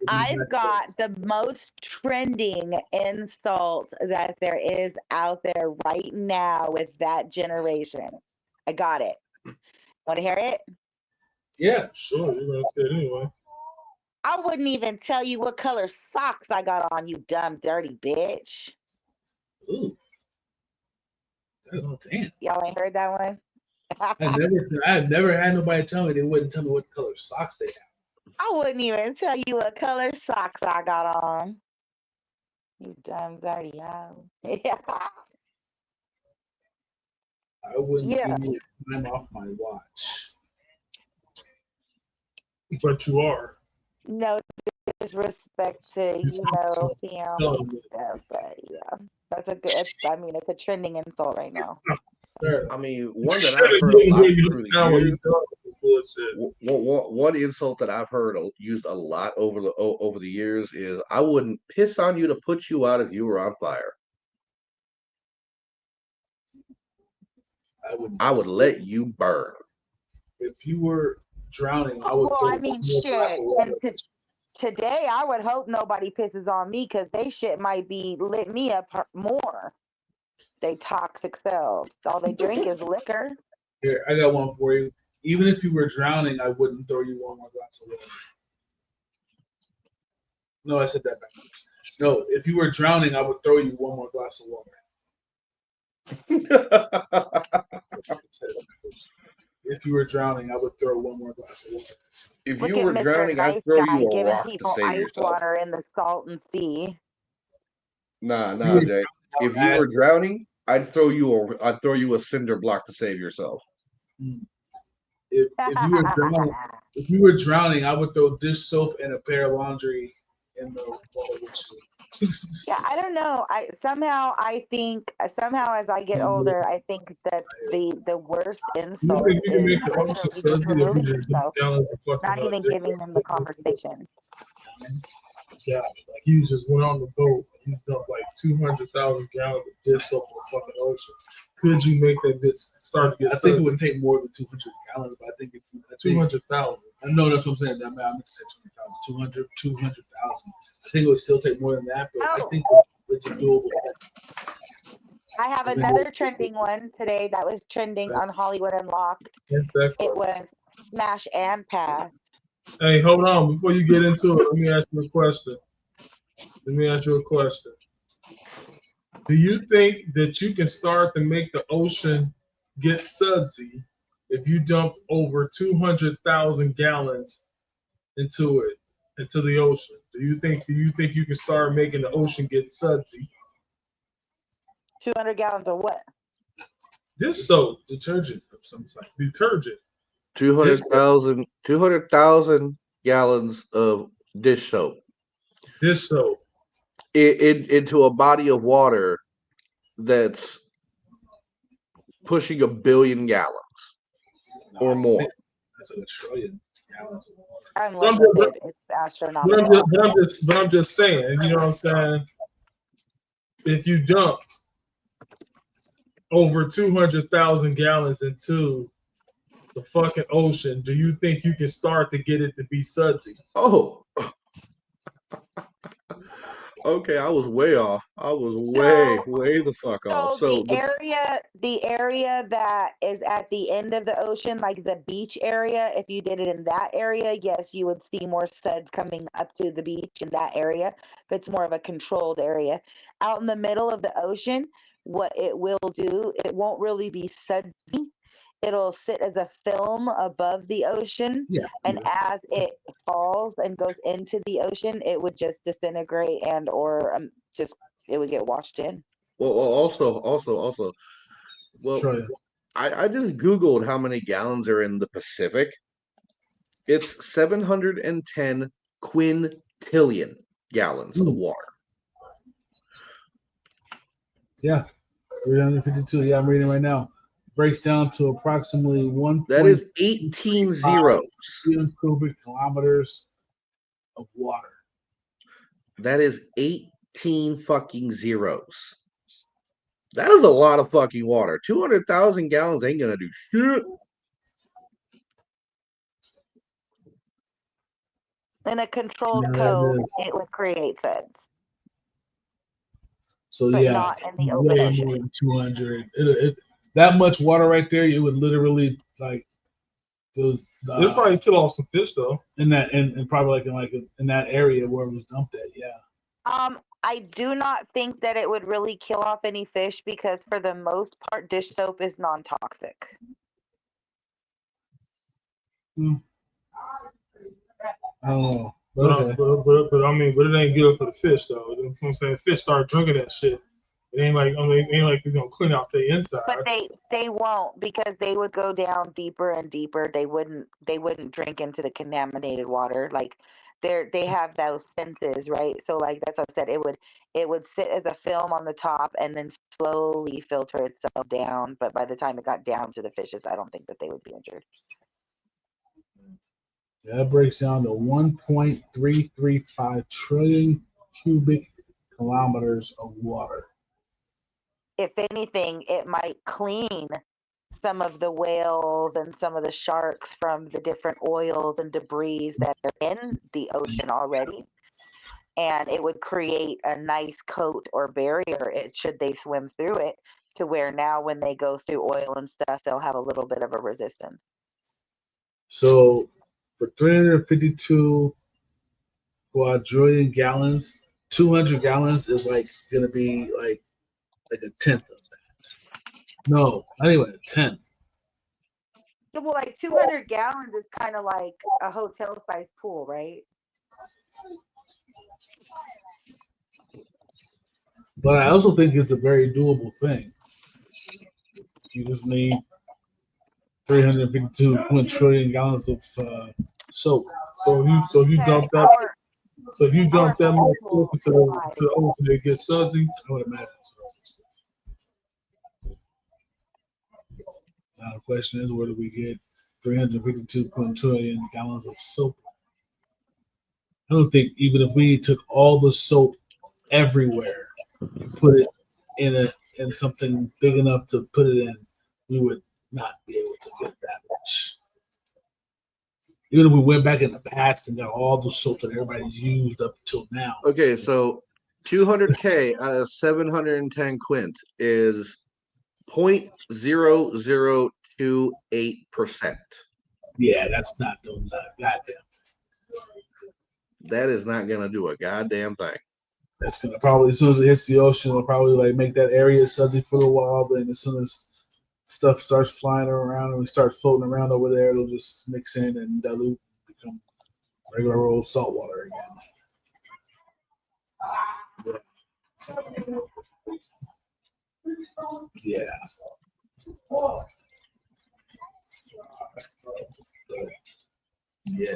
the most trending insult that there is out there right now with that generation. I got it. Want to hear it? Yeah, sure. You're gonna say it anyway. I wouldn't even tell you what color socks I got on, you dumb, dirty bitch. Ooh. Oh, damn. Y'all ain't heard that one? I had never had nobody tell me they wouldn't tell me what color socks they have. I wouldn't even tell you what color socks I got on. You damn dirty hoe. Yeah. I wouldn't Yeah. give you time off my watch. But you are. No disrespect to, females and stuff, but yeah. That's a good, I mean, it's a trending insult right now. I mean, one that I've heard a lot through the years. One insult that I've heard used a lot over the years is, "I wouldn't piss on you to put you out if you were on fire." I would let you burn. If you were drowning, I would. Well, I mean, shit. And today, I would hope nobody pisses on me because they shit might be lit me up more. They toxic selves. All they drink is liquor. Here, I got one for you. Even if you were drowning, I wouldn't throw you one more glass of water. No, I said that backwards. No, if you were drowning, I would throw you one more glass of water. If you were drowning, I would throw one more glass of water. If you were drowning, I'd throw you a rock to save ice yourself. Water in the Salton Sea. Nah, Jay. If you were drowning, I'd throw you a cinder block to save yourself. If you were drowning, I would throw dish soap and a pair of laundry in the water with you. Yeah, I don't know. I think as I get older, I think that the worst insult is literally just removing yourself, not even giving them the conversation. Yeah, like you just went on the boat and you dumped like 200,000 gallons of dish soap in the fucking ocean. Could you make that bitch start to get? I think it would take more than 200 gallons, but I think if you 200,000. I know that's what I'm saying. I meant to say 200,000. 200,000. I think it would still take more than that, but I think it's a doable. I have another trending one today that was trending on Hollywood Unlocked. It was Smash and Pass. Hey, hold on. Before you get into it, let me ask you a question. Do you think that you can start to make the ocean get sudsy if you dump over 200,000 gallons into the ocean? Do you think you can start making the ocean get sudsy? 200 gallons of what? Dish soap, detergent of some sort. Detergent. 200,000 gallons of dish soap. Dish soap. Into a body of water that's pushing 1 billion gallons or more. That's a trillion gallons of water. Unlimited. It's astronomical. But I'm just saying, you know what I'm saying? If you dumped over 200,000 gallons into the fucking ocean, do you think you can start to get it to be sudsy? Oh. Okay, I was way off. I was way the fuck off. So the area that is at the end of the ocean, like the beach area, if you did it in that area, yes, you would see more suds coming up to the beach in that area. But it's more of a controlled area. Out in the middle of the ocean, what it will do, it won't really be sudsy. It'll sit as a film above the ocean, and as it falls and goes into the ocean, it would just disintegrate or it would get washed in. Well, also. Well, I just Googled how many gallons are in the Pacific. It's 710 quintillion gallons of water. Yeah, 352. Yeah, I'm reading right now. Breaks down to approximately 1. That is 18 zeros. Cubic kilometers of water. That is 18 fucking zeros. That is a lot of fucking water. 200,000 gallons ain't gonna do shit. In a controlled code, it would create suds. So but yeah, not in the open way ocean. more than 200. That much water right there, it would literally like. It'd probably kill off some fish though. In that, and probably in that area where it was dumped at. Yeah. I do not think that it would really kill off any fish because for the most part, dish soap is non-toxic. I don't know. But, Okay. but I mean, but it ain't good for the fish though. You know what I'm saying? Fish start drinking that shit. It ain't like it ain't like it's gonna clean out their insides. But they won't, because they would go down deeper and deeper. They wouldn't drink into the contaminated water. Like they have those senses, right? So like that's what I said. It would sit as a film on the top and then slowly filter itself down. But by the time it got down to the fishes, I don't think that they would be injured. That breaks down to 1.335 trillion cubic kilometers of water. If anything, it might clean some of the whales and some of the sharks from the different oils and debris that are in the ocean already. And it would create a nice coat or barrier, should they swim through it, to where now when they go through oil and stuff, they'll have a little bit of a resistance. So for 352 quadrillion gallons, 200 gallons is like going to be like a tenth of that. No, not even a tenth. Well, like 200 gallons is kind of like a hotel-sized pool, right? But I also think it's a very doable thing. You just need 352 quadrillion gallons of soap. So you dump that. So if you dump that much soap into the ocean, it gets sudsy. I would imagine so. Now the question is, where do we get 352 quadrillion gallons of soap? I don't think even if we took all the soap everywhere and put it in something big enough to put it in, we would not be able to get that much. Even if we went back in the past and got all the soap that everybody's used up till now. Okay, so 200K out of 710 quint is 0.0028%. Yeah, that's not doing that. Goddamn. That is not gonna do a goddamn thing. That's gonna probably, as soon as it hits the ocean, it'll probably like make that area sudsy for a while. Then as soon as stuff starts flying around and we start floating around over there, it'll just mix in and dilute, become regular old salt water again. Yeah. Yeah.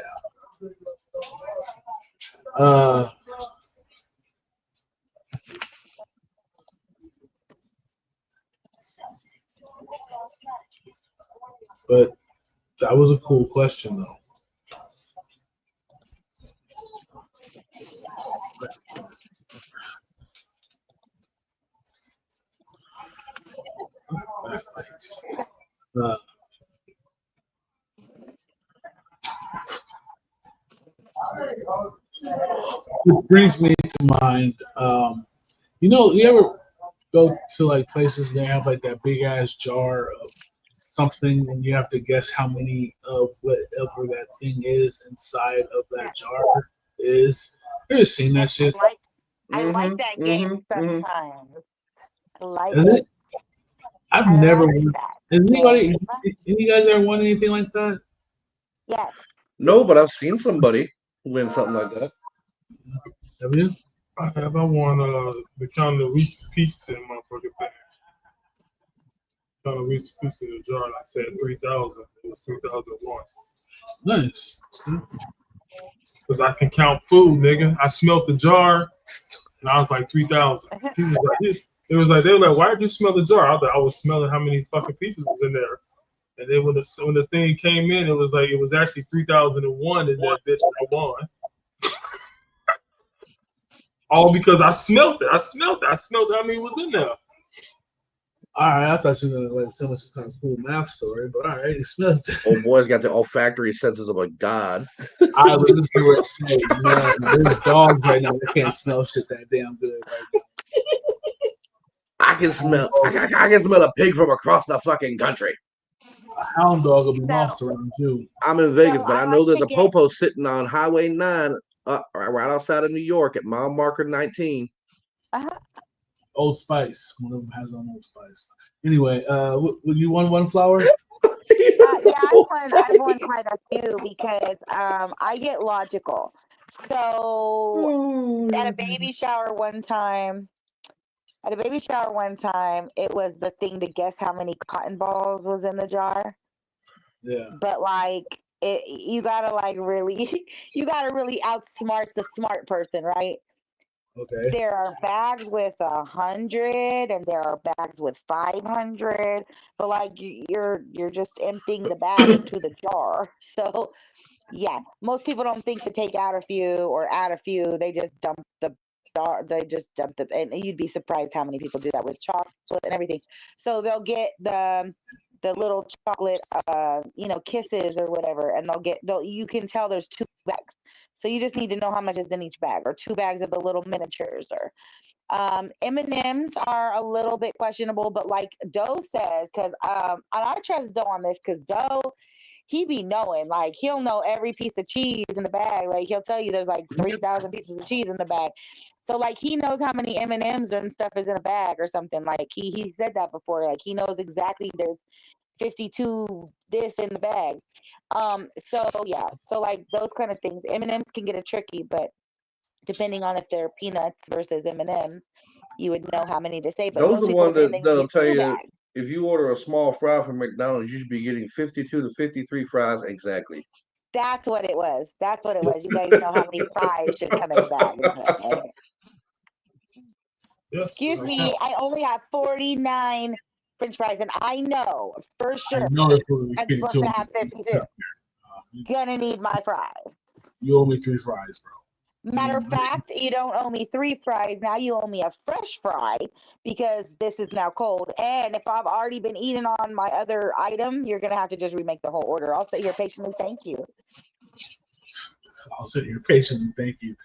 But that was a cool question, though. It brings me to mind, you ever go to like places and they have like that big ass jar of something and you have to guess how many of whatever that thing is inside of that jar is? You ever seen that shit? I like that game sometimes. I like Is it? I've never like won. that. Any you guys ever won anything like that? Yes. No, but I've seen somebody win something like that. Have you? I have. I won the count of Reese's Pieces in my motherfucking thing. Count of Reese's Pieces in the jar, and I said 3,000. It was 3,001. Nice. Because I can count food, nigga. I smelled the jar, and I was like 3,000. They were like, why did you smell the jar? I was smelling how many fucking pieces was in there. And then when the thing came in, it was actually 3,001 in that bitch I won. All because I smelled it. I smelled how many was in there. All right, I thought you were gonna like tell me some kind of cool math story, but all right, you smelled it. Old boy's got the olfactory senses of a god. I was just gonna say, man, there's dogs right now that can't smell shit that damn good right now. I can smell a pig from across the fucking country. A hound dog will be lost around you. I'm in Vegas, but I know there's a popo sitting on Highway 9 right outside of New York at mile marker 19. Old Spice. One of them has on Old Spice. Anyway, would you want one flower? Yeah, I won quite a few because I get logical. So at a baby shower one time, it was the thing to guess how many cotton balls was in the jar. Yeah. But like you gotta you gotta really outsmart the smart person, right? Okay. There are bags with 100, and there are bags with 500. But like you're just emptying the bag into the jar. So yeah, most people don't think to take out a few or add a few. They just dump the jar. They just dump the, and you'd be surprised how many people do that with chocolate and everything. So they'll get the little chocolate, kisses or whatever, and you can tell there's 2 bags. So you just need to know how much is in each bag, or 2 bags of the little miniatures, or M&Ms are a little bit questionable, but like Doe says, because I trust Doe on this, because Doe, he be knowing, like he'll know every piece of cheese in the bag. Like he'll tell you there's like 3,000 pieces of cheese in the bag. So like he knows how many M&Ms and stuff is in a bag or something. Like he said that before. Like he knows exactly there's 52 this in the bag. So yeah, so like those kind of things. M&Ms can get it tricky, but depending on if they're peanuts versus M&Ms, you would know how many to say. But Those most are the people ones think they that'll get tell 2 you bags. if you order a small fry from McDonald's, you should be getting 52 to 53 fries exactly. That's what it was. That's what it was. You guys know how many fries should come in a bag. Okay. Yes, Excuse I me, know. I only have 49 French fries, and I know for sure I know it's going to I'm be supposed 52. to have 52. Gonna need my fries. You owe me 3 fries, bro. Matter of fact, you don't owe me 3 fries. Now you owe me a fresh fry because this is now cold. And if I've already been eating on my other item, you're going to have to just remake the whole order. I'll sit here patiently. Thank you. I'll sit here patiently. Thank you.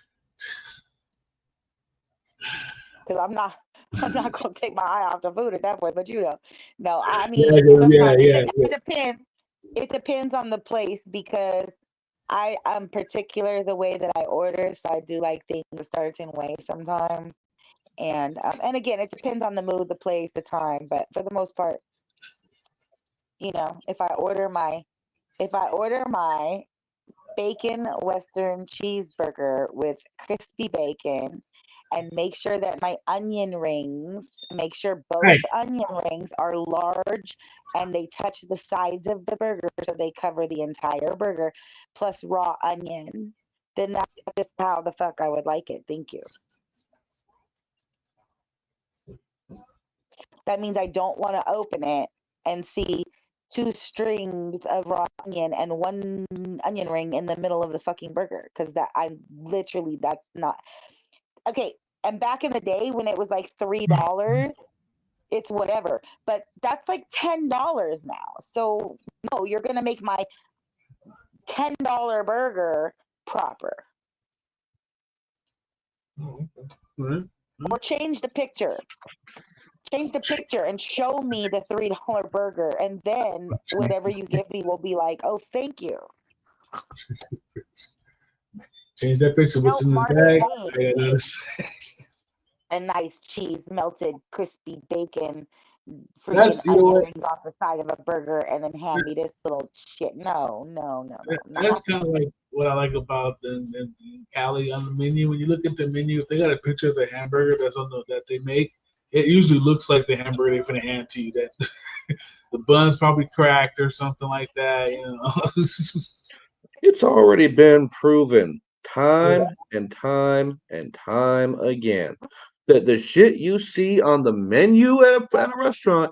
Because I'm not going to take my eye off the food at that point. But no, I mean, Yeah. it depends. It depends on the place, because I'm particular the way that I order, so I do like things a certain way sometimes. And again, it depends on the mood, the place, the time. But for the most part, if I order my bacon Western cheeseburger with crispy bacon, and make sure that my onion rings, make sure both onion rings are large and they touch the sides of the burger so they cover the entire burger, plus raw onion, then that's just how the fuck I would like it. Thank you. That means I don't want to open it and see 2 strings of raw onion and 1 onion ring in the middle of the fucking burger, because that's not okay. And back in the day when it was like $3, it's whatever. But that's like $10 now. So no, you're gonna make my $10 burger proper. Or change the picture. Change the picture and show me the $3 burger, and then whatever you give me will be like, oh, thank you. Change that picture. What's in this bag? A nice cheese, melted, crispy bacon, freaking onion rings off the side of a burger, and then hand me this little shit. No. That's kind of like what I like about in Cali on the menu. When you look at the menu, if they got a picture of the hamburger that they make, it usually looks like the hamburger they're gonna hand to you. That the bun's probably cracked or something like that. It's already been proven time and time and time again that the shit you see on the menu at a restaurant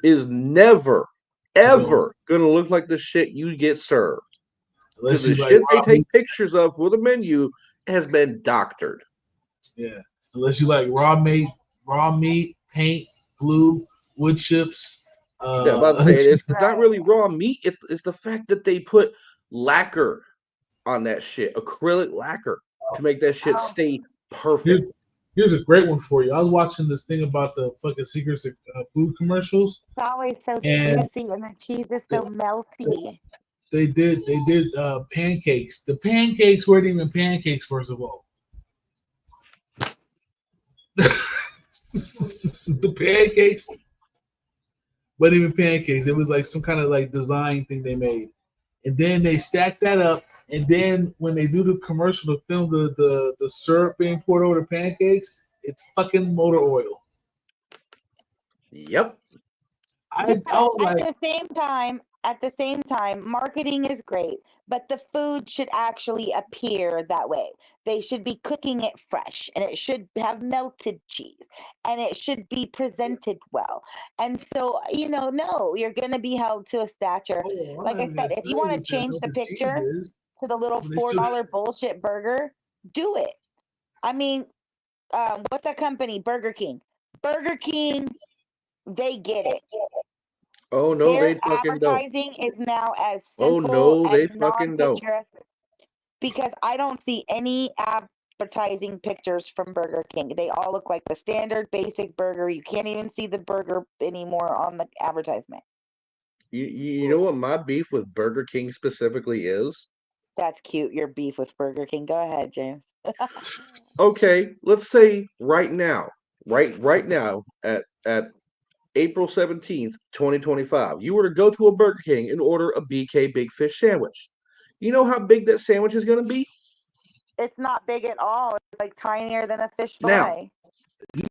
is never, ever gonna look like the shit you get served. Because the shit they take pictures of for the menu has been doctored. Yeah, unless you like raw meat, paint, glue, wood chips. Yeah, I'm about to say it's not really raw meat. It's the fact that they put lacquer on that shit, acrylic lacquer, to make that shit stay perfect. Here's a great one for you. I was watching this thing about the fucking secrets of food commercials. It's always so juicy and the cheese is so melty. They did pancakes. The pancakes weren't even pancakes, first of all. The wasn't even pancakes. It was like some kind of like design thing they made, and then they stacked that up. And then when they do the commercial to film the syrup being poured over the pancakes, it's fucking motor oil. Yep. I don't like. At the same time, marketing is great, but the food should actually appear that way. They should be cooking it fresh, and it should have melted cheese, and it should be presented well. And so, no, you're going to be held to a stature. Like I said, if you want to change the picture to the little $4 bullshit burger, do it. I mean, what's that company? Burger King. Burger King, they get it. Oh no, Their they fucking don't. advertising is now as Oh simple no, they and fucking don't. non-picturesque because I don't see any advertising pictures from Burger King. They all look like the standard basic burger. You can't even see the burger anymore on the advertisement. You know what my beef with Burger King specifically is? That's cute. Your beef with Burger King. Go ahead, James. Okay, let's say right now at April 17th, 2025, you were to go to a Burger King and order a BK Big Fish sandwich. You know how big that sandwich is going to be? It's not big at all. It's like tinier than a fish Now,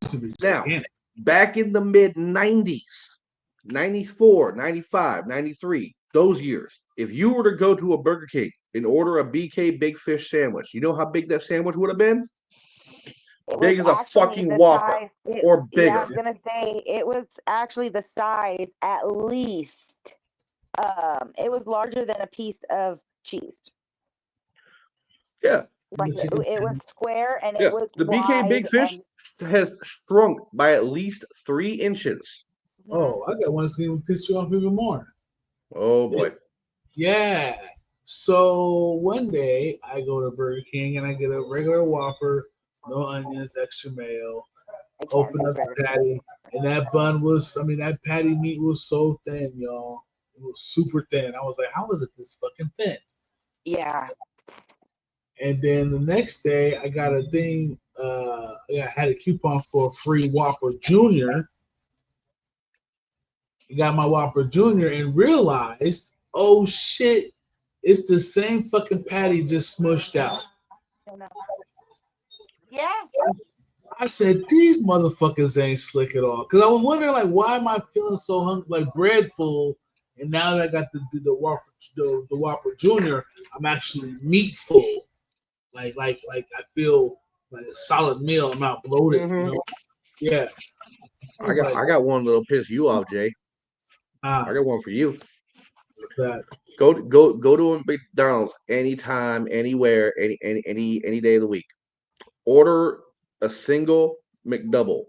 fillet. Back in the mid 90s, 94, 95, 93, those years, if you were to go to a Burger King and order a BK Big Fish sandwich, you know how big that sandwich would have been? Big as a fucking Whopper or bigger. Yeah, I was gonna say it was actually the size at least. It was larger than a piece of cheese. Yeah. Like it was square and Yeah. it was The BK Big Fish has shrunk by at least 3 inches. Oh, I got one that's gonna piss you off even more. Oh boy. Yeah. So one day I go to Burger King and I get a regular Whopper, no onions, extra mayo. Open up the patty, and that that patty meat was so thin, y'all. It was super thin. I was like, how is it this fucking thin? Yeah. And then the next day I got a thing. I had a coupon for a free Whopper Junior. I got my Whopper Junior and realized, oh shit, it's the same fucking patty just smushed out. Yeah. I said, these motherfuckers ain't slick at all. Because I was wondering, like, why am I feeling so hungry, like bread full, and now that I got the Whopper Junior, I'm actually meat full. Like I feel like a solid meal. I'm not bloated. Mm-hmm. You know? Yeah. I got one that'll piss you off, Jay. I got one for you. What's that? Go to a McDonald's anytime, anywhere, any day of the week. Order a single McDouble,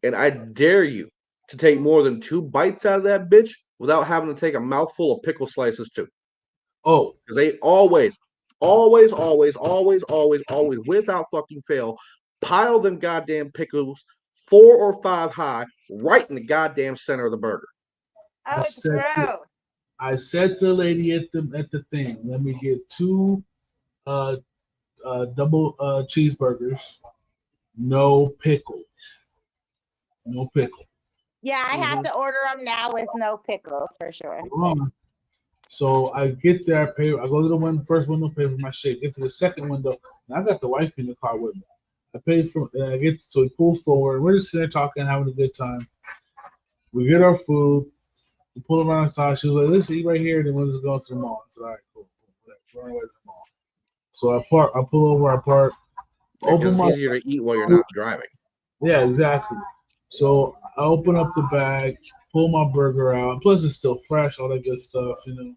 and I dare you to take more than 2 bites out of that bitch without having to take a mouthful of pickle slices too. Oh, because they always, without fucking fail, pile them goddamn pickles 4 or 5 high, right in the goddamn center of the burger. Oh, it's gross. I said to the lady at the thing, let me get 2 double cheeseburgers, no pickle. No pickle. Yeah, I have to order them now with no pickles for sure. So I get there, I go to the first window, pay for my shit. Get to the second window, and I got the wife in the car with me. I paid for it, and so we pull forward. We're just sitting there talking, having a good time. We get our food. We pull around the side. She was like, let's eat right here, then we'll just go to the mall. I said, all right, cool. We're on our way to the mall. So I pull over, I park. It's easier to eat while you're not driving. Yeah, exactly. So I open up the bag, pull my burger out. Plus, it's still fresh, all that good stuff, you know.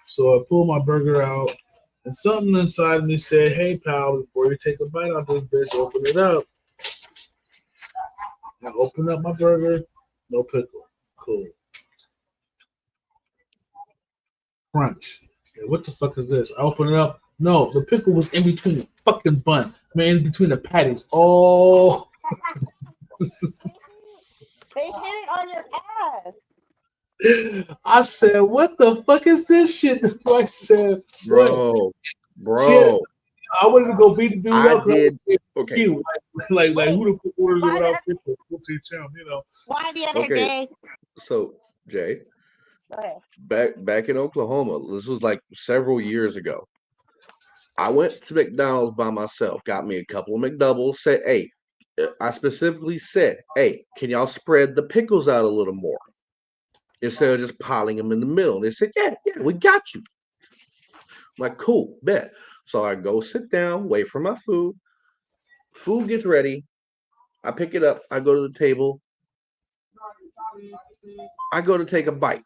So I pull my burger out, and something inside me said, hey, pal, before you take a bite out of this bitch, open it up. I open up my burger, no pickle. Cool. Crunch. Okay, what the fuck is this? I open it up. No, the pickle was in between the fucking bun. Man, in between the patties. Oh. They hit it on your ass. I said, what the fuck is this shit? I said, bro. I wanted to go beat the dude up. Did. Okay. Like who the fuck orders it without pickle? You know. Why the other day So Jay, Okay. back in Oklahoma, this was like several years ago. I went to McDonald's by myself, got me a couple of McDoubles, said, hey, I specifically said, hey, can y'all spread the pickles out a little more instead of just piling them in the middle? And they said, yeah, we got you. I'm like, cool, bet. So I go sit down, wait for my food. Food gets ready. I pick it up. I go to the table. I go to take a bite.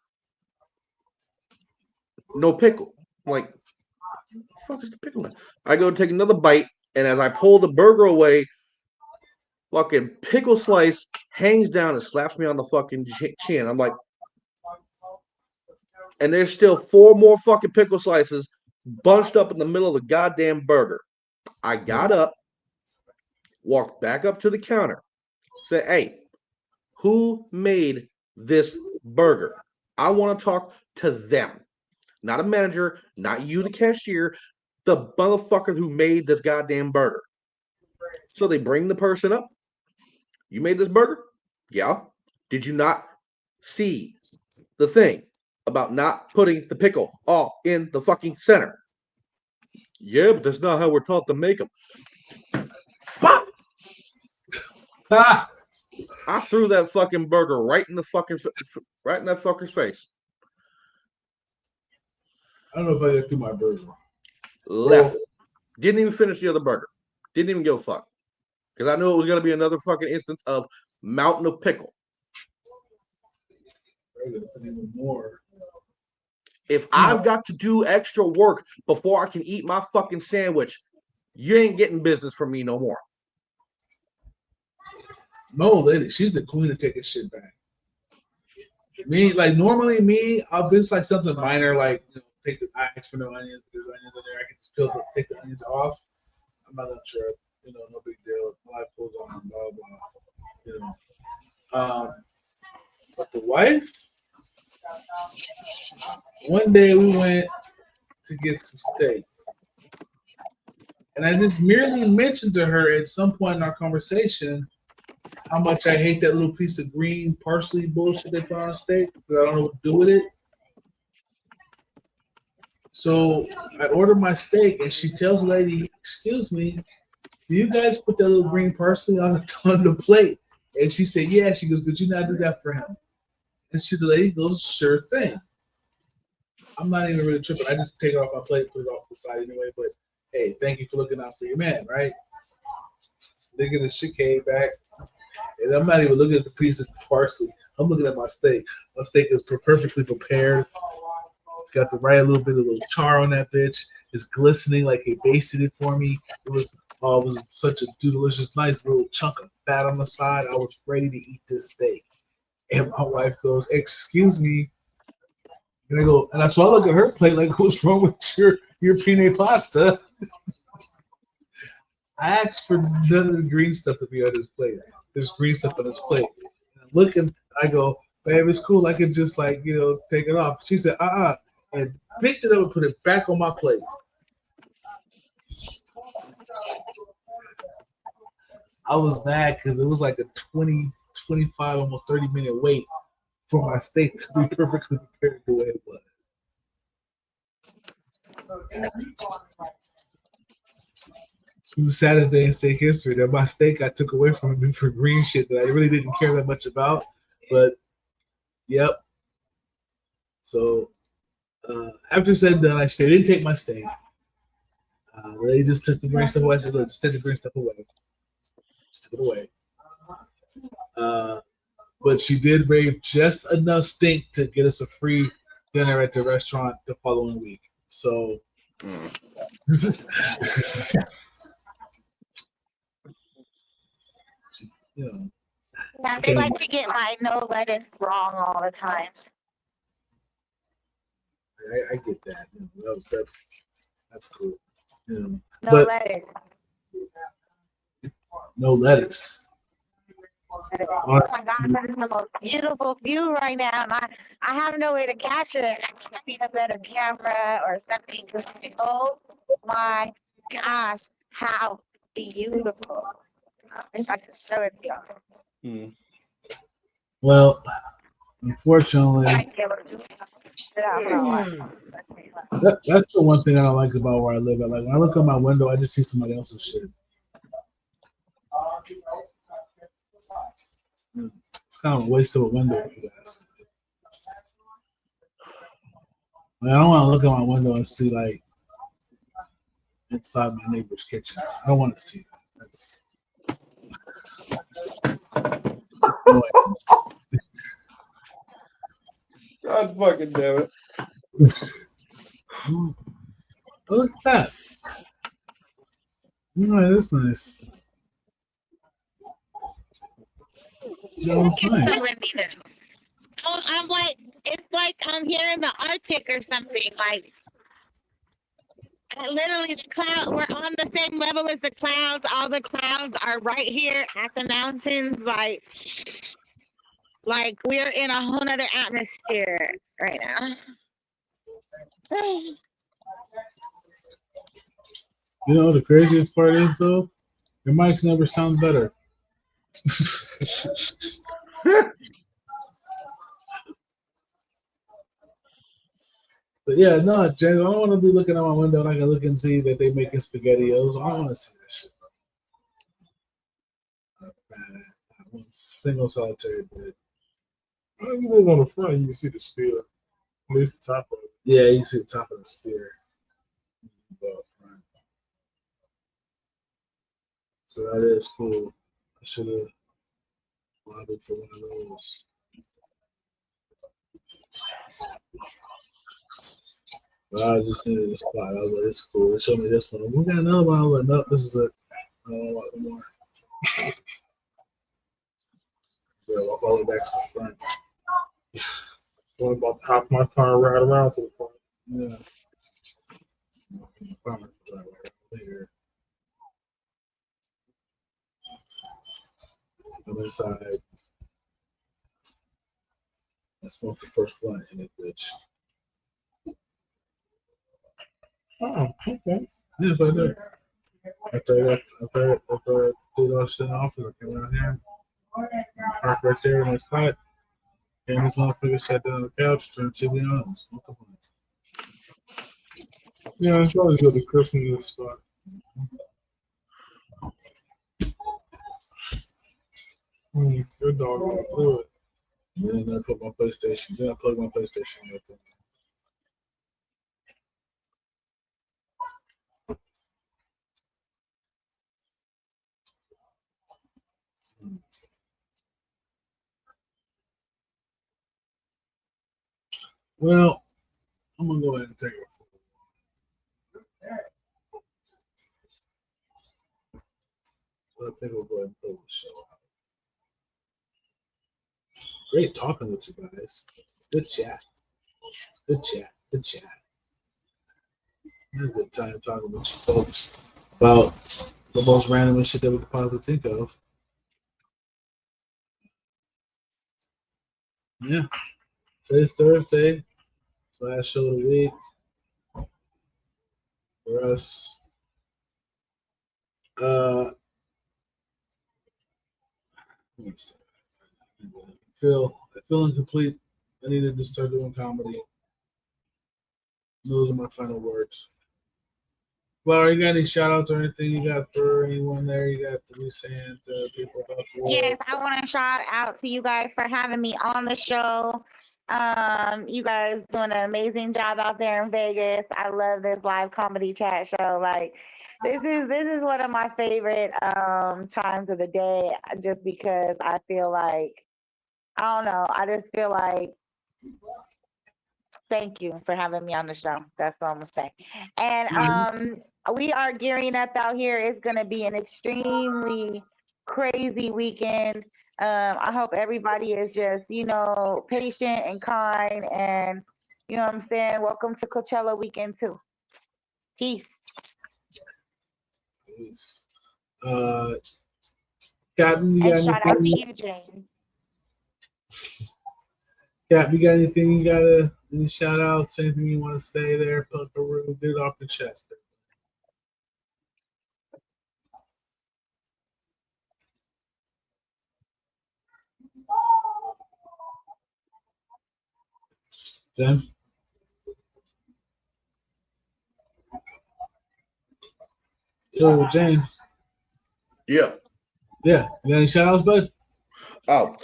No pickle. I'm like, the fuck is the pickle? I go to take another bite, and as I pull the burger away, fucking pickle slice hangs down and slaps me on the fucking chin. I'm like, and there's still 4 more fucking pickle slices bunched up in the middle of the goddamn burger. I got up, walked back up to the counter, said, hey, who made this burger? I want to talk to them. Not a manager, not you, the cashier, the motherfucker who made this goddamn burger. So they bring the person up. You made this burger? Yeah. Did you not see the thing about not putting the pickle all in the fucking center? Yeah, but that's not how we're taught to make them. Ah! I threw that fucking burger right in the fucking right in that fucker's face. I don't know if I got through my burger. Left. Didn't even finish the other burger. Didn't even give a fuck. Because I knew it was going to be another fucking instance of mountain of pickle. More. If I've got to do extra work before I can eat my fucking sandwich, you ain't getting business from me no more. No, lady, she's the queen of taking shit back. Me, like normally me, I'll be like something minor, like take the axe for no onions, there's onions in there. I can just take the onions off. I'm not gonna trip, no big deal. My life goes on, blah blah. But the wife, one day we went to get some steak, and I just merely mentioned to her at some point in our conversation how much I hate that little piece of green parsley bullshit they put on steak because I don't know what to do with it. So I order my steak, and she tells the lady, "Excuse me, do you guys put that little green parsley on the plate?" And she said, "Yeah." She goes, "Could you not do that for him?" And the lady goes, "Sure thing." I'm not even really tripping. I just take it off my plate, put it off the side anyway. But hey, thank you for looking out for your man, right? Nigga, the shit came back. And I'm not even looking at the piece of parsley. I'm looking at my steak. My steak is perfectly prepared. It's got the right little bit of little char on that bitch. It's glistening like he basted it for me. It was such a delicious, nice little chunk of fat on the side. I was ready to eat this steak. And my wife goes, "Excuse me." And I go, and so I look at her plate like, "What's wrong with your penne pasta?" I asked for none of the green stuff to be on his plate. There's green stuff on his plate. And I look and I go, "Babe, it's cool. I can just take it off." She said, and picked it up and put it back on my plate. I was mad because it was like a 20, 25, almost 30-minute wait for my steak to be perfectly prepared the way it was. It was the saddest day in steak history that my steak I took away from me for green shit that I really didn't care that much about. But, yep. So, after said and done, I didn't take my steak. They just took the green stuff away. I said, "Look, just take the green stuff away." Just took it away. But she did rave just enough stink to get us a free dinner at the restaurant the following week. So, Yeah, they like to get my no lettuce wrong all the time. I get that. That's cool. No lettuce. No lettuce. Oh my gosh, that is the most beautiful view right now. And I have no way to capture it. I need a better camera or something. Oh my gosh, how beautiful. I wish I could show it to y'all. Well, Unfortunately, that's the one thing I don't like about where I live at. Like when I look out my window, I just see somebody else's shit. It's kind of a waste of a window, you guys. Like, I don't want to look out my window and see like inside my neighbor's kitchen. I don't want to see that. That's annoying. God fucking damn it. Look at that. Oh, that's nice. That was nice. Oh, I'm like, it's like I'm here in the Arctic or something. Like, literally, the cloud. We're on the same level as the clouds. All the clouds are right here at the mountains. Like we're in a whole nother atmosphere right now. You know the craziest part is though, your mics never sound better. But yeah, no, James, I don't want to be looking out my window and I can look and see that they making SpaghettiOs. I don't want to see that shit. One single solitary bit. When you live on the front, you can see the spear. At least the top of it. Yeah, you can see the top of the spear. So that is cool. I should have lobbied for one of those. But I just needed a spot. I was like, it's cool. They showed me this one. We got another one. I was like, no, this is it. I don't want no more. Yeah, walk all the way back to the front. I'm about to hop my car and ride around to the front. Yeah. Farmer's driveway right here. I'm inside. I smoked the first blunt in it, bitch. Oh, okay. Yeah, it's right there. After I did all shit in the office, I came around here, parked right there in my spot, and this motherfucker sat down on the couch, turned TV on, and smoked a blunt. Yeah, it's always good to christen this spot. Good dog going through it. And then I put my PlayStation, then I plugged my PlayStation right there. Well, I'm gonna go ahead and take it. So I think we'll go ahead and play the show out. Great talking with you guys. Good chat. Good chat. Good chat. Had a good time talking with you folks about the most random shit that we could possibly think of. Yeah. Today's Thursday. It's the last show of the week. For us. I feel incomplete. I needed to start doing comedy. Those are my final words. Well, you got any shout outs or anything you got for anyone there? You got to be saying to people about the world? Yes, I want to shout out to you guys for having me on the show. You guys doing an amazing job out there in Vegas. I love this live comedy chat show. Like, this is one of my favorite times of the day, just because I feel like, I don't know, I just feel like, thank you for having me on the show. That's all I'm gonna say. And we are gearing up out here. It's gonna be an extremely crazy weekend. I hope everybody is just, patient and kind, and you know what I'm saying. Welcome to Coachella weekend too. Peace. Peace. Captain, you got And shout out to anything? you, James. Cap, you got anything you gotta any shout outs, anything you want to say there? Punkaroo, get it off the chest. James? Yo, James. Yeah. Yeah. You got any shout outs, bud? Oh.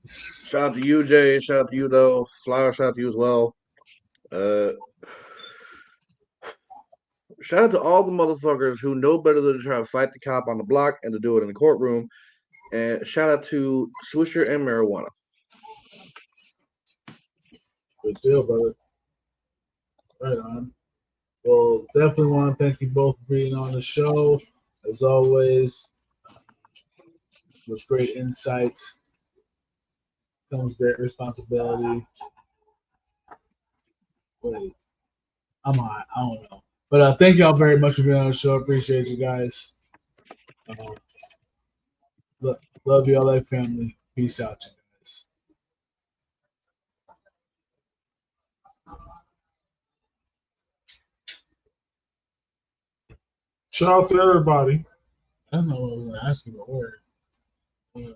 Shout out to you, Jay. Shout out to you, though. Flower, shout out to you as well. Shout out to all the motherfuckers who know better than to try to fight the cop on the block and to do it in the courtroom. And shout out to Swisher and marijuana. Good deal, brother. Right on. Well, definitely want to thank you both for being on the show. As always, with great insight comes great responsibility. Wait, I'm on. I don't know. But thank y'all very much for being on the show. Appreciate you guys. Love you, LA family. Peace out, you guys. Shout out to everybody. That's not what I was going to ask you, but word.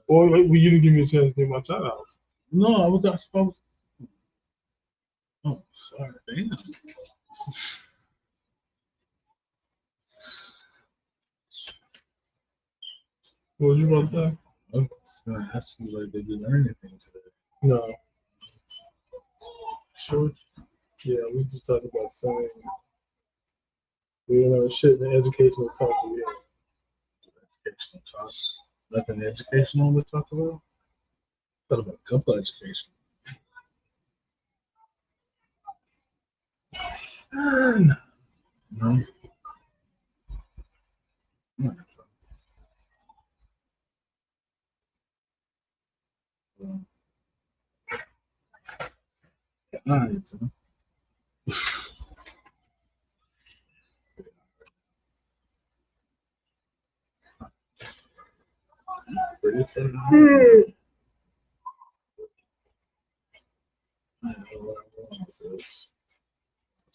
Well, you didn't give me a chance to give my shout outs. No, I was not supposed to. Oh, sorry. Damn. What was you about to say? I was going to ask you, like, did you learn anything today? No. Sure. Yeah, we just talked about science. We didn't know shit in the educational talk yet. Educational talk. Nothing educational to talk about? Talk about a couple education. No. No.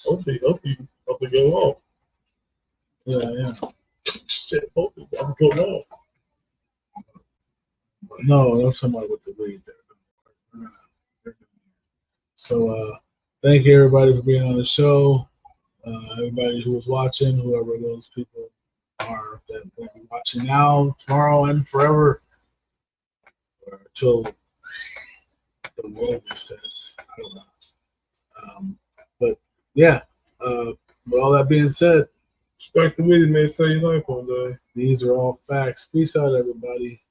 Hopefully go off. Yeah. Shit, hopefully I'll go off. No, I'm talking about with the weed there. So thank you everybody for being on the show. Everybody who was watching, whoever those people are that will be watching now, tomorrow, and forever, or until the world says. I don't know. But yeah, with all that being said, Respect the weed may save your life one day. These are all facts. Peace out, everybody.